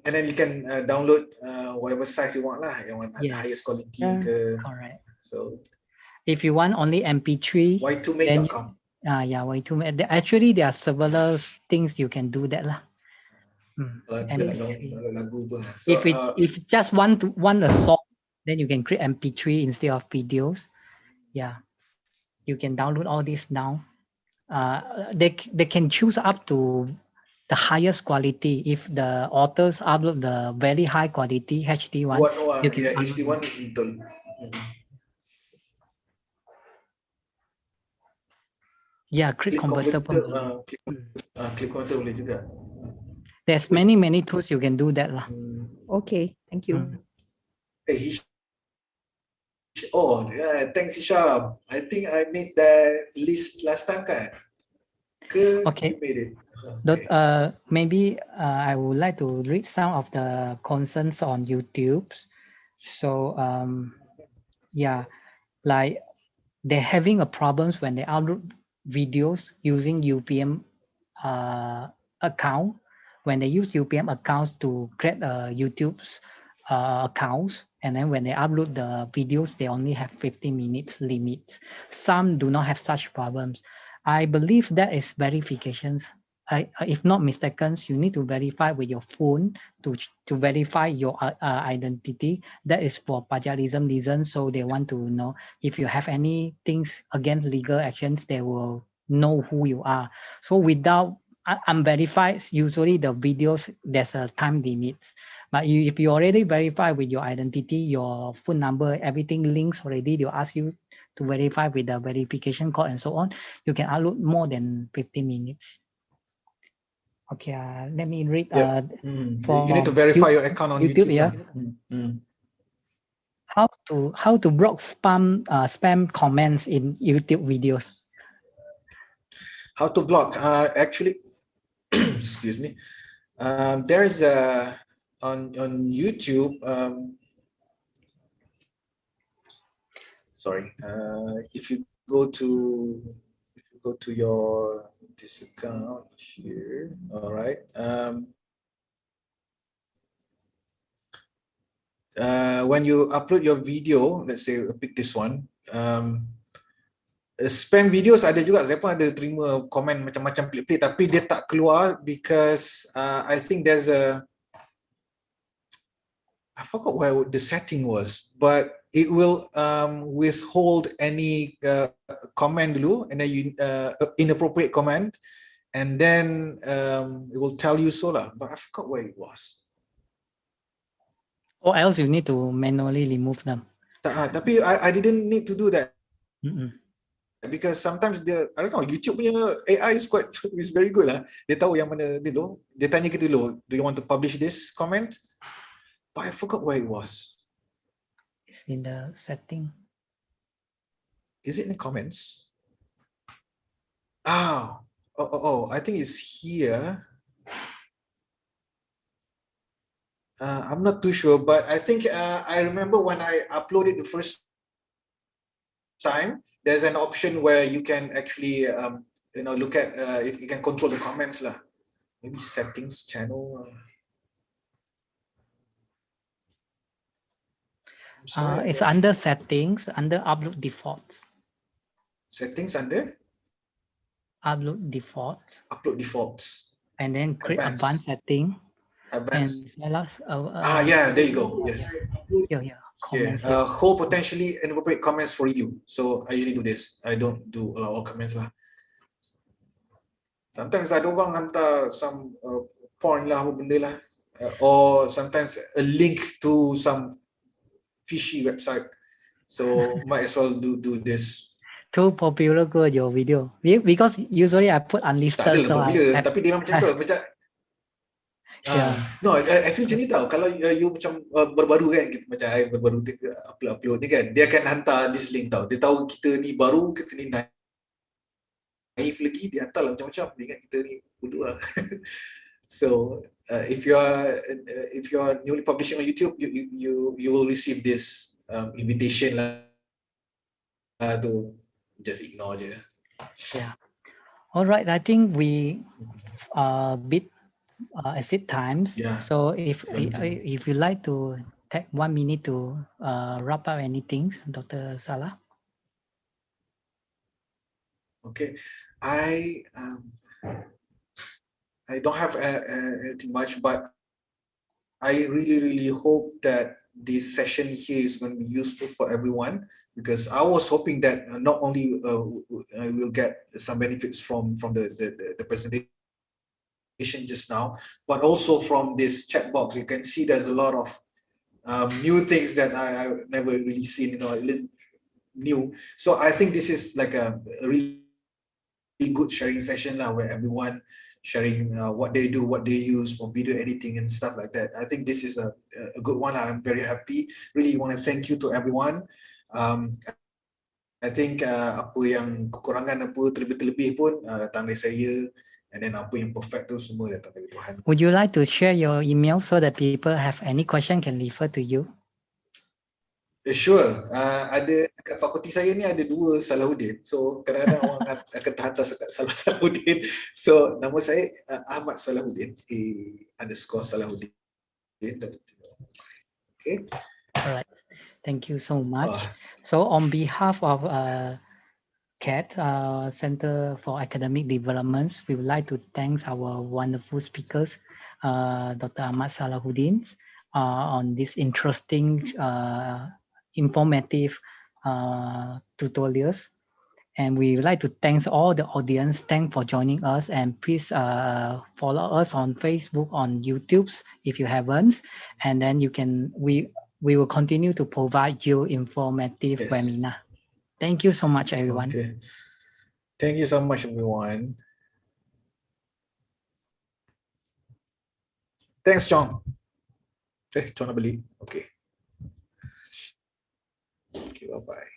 And then you can download whatever size you want lah. Yang want highest quality ke. Correct. So if you want only MP3, y2make.com. Y2Make. Actually, there are several things you can do that lah. So, if just want a song, then you can create MP3 instead of videos. Yeah, you can download all this now. They can choose up to the highest quality. If the authors upload the very high quality HD one, you can HD one betul. Yeah, click convertible. Click converter boleh juga. There's many tools you can do that lah. Okay, thank you. Thanks Hisham. I think I made that list last time kan? Okay. You made it. Maybe I would like to read some of the concerns on YouTube. So like they're having a problems when they upload videos using UPM account. When they use UPM accounts to create YouTube's accounts, and then when they upload the videos, they only have 50 minutes limit. Some do not have such problems. I believe that is verifications. If not mistaken, you need to verify with your phone to verify your identity. That is for plagiarism reasons. So they want to know if you have any things against legal actions, they will know who you are. So without unverified, usually the videos, there's a time limit. But if you already verify with your identity, your phone number, everything links already, they'll ask you to verify with the verification code and so on. You can upload more than 50 minutes. Okay, let me read. You need to verify your account on YouTube. How to block spam comments in YouTube videos? How to block? Actually, excuse me. There's on YouTube. Sorry. If you go to your this account here, all right. When you upload your video, let's say pick this one. Spam videos ada juga. Saya pun ada terima komen macam-macam pelik-pelik, tapi dia tak keluar because I think there's I forgot where the setting was, but it will withhold any comment dulu, and then you inappropriate comment, and then it will tell you so lah. But I forgot where it was. Or else you need to manually remove them. Tapi I didn't need to do that. Because sometimes I don't know, YouTube punya AI is very good lah. Dia tahu yang mana dulu. Dia tanya kita dulu, do you want to publish this comment? But I forgot where it was. It's in the setting. Is it in the comments? Oh, I think it's here. I'm not too sure, but I think I remember when I uploaded the first time, there's an option where you can actually look at you can control the comments lah. maybe settings channel. I'm sorry, It's under settings, under upload defaults. settings under Upload defaults, upload defaults. and then create Advanced. advanced setting. Advanced. And Yeah, there you go. Yes. yeah, Yeah. comments. Hold potentially inappropriate comments for review. So I usually do this. I don't do a lot of comments lah. Sometimes ada orang hantar some porn lah, apa benda lah. Or sometimes a link to some fishy website. So might as well do this. Too popular ke your video? Because usually I put Tak unlisted, adalah so popular, I tapi dia macam tu, macam Yeah. no, actually macam ni tau, kalau you macam baru-baru kan, macam I baru-baru upload ni kan, dia akan hantar this link tau, dia tahu kita ni baru, kita ni naif lagi, dia hantar lah macam-macam, dia ingat kita ni bodoh lah. So if you are newly publishing on YouTube, you will receive this invitation lah to just ignore je. Yeah. All right. I think we bit exit times. Yeah. So if you like to take 1 minute to wrap up anything, Dr. Salah. Okay, I don't have anything much, but I really hope that this session here is going to be useful for everyone, because I was hoping that not only I will get some benefits from the presentation just now, but also from this chat box. You can see there's a lot of new things that I've never really seen, you know, new. So I think this is like a really good sharing session lah, where everyone sharing what they do, what they use for video editing and stuff like that. I think this is a good one. I'm very happy. Really want to thank you to everyone. I think apa yang kekurangan, apa terlebih-terlebih pun datang dari saya, and then apa yang perfect tu semua datang dari Tuhan. Would you like to share your email so that people have any question can refer to you? Sure. Ada kat fakulti saya ni ada 2 Salahuddin. So kadang-kadang orang akan hantar Salahuddin. So nama saya Ahmad Salahuddin, _Salahuddin. Okay. All right. Thank you so much. So on behalf of CADe, Center for Academic Development, we would like to thank our wonderful speakers, Dr. Ahmad Salahuddin, on this interesting, informative tutorials. And we would like to thank all the audience. Thanks for joining us, and please follow us on Facebook, on YouTube if you haven't. And then you can we will continue to provide you informative webinar. Thank you so much, everyone. Okay. Thank you so much, everyone. Thanks, John. John, I believe. Okay. Okay, bye-bye.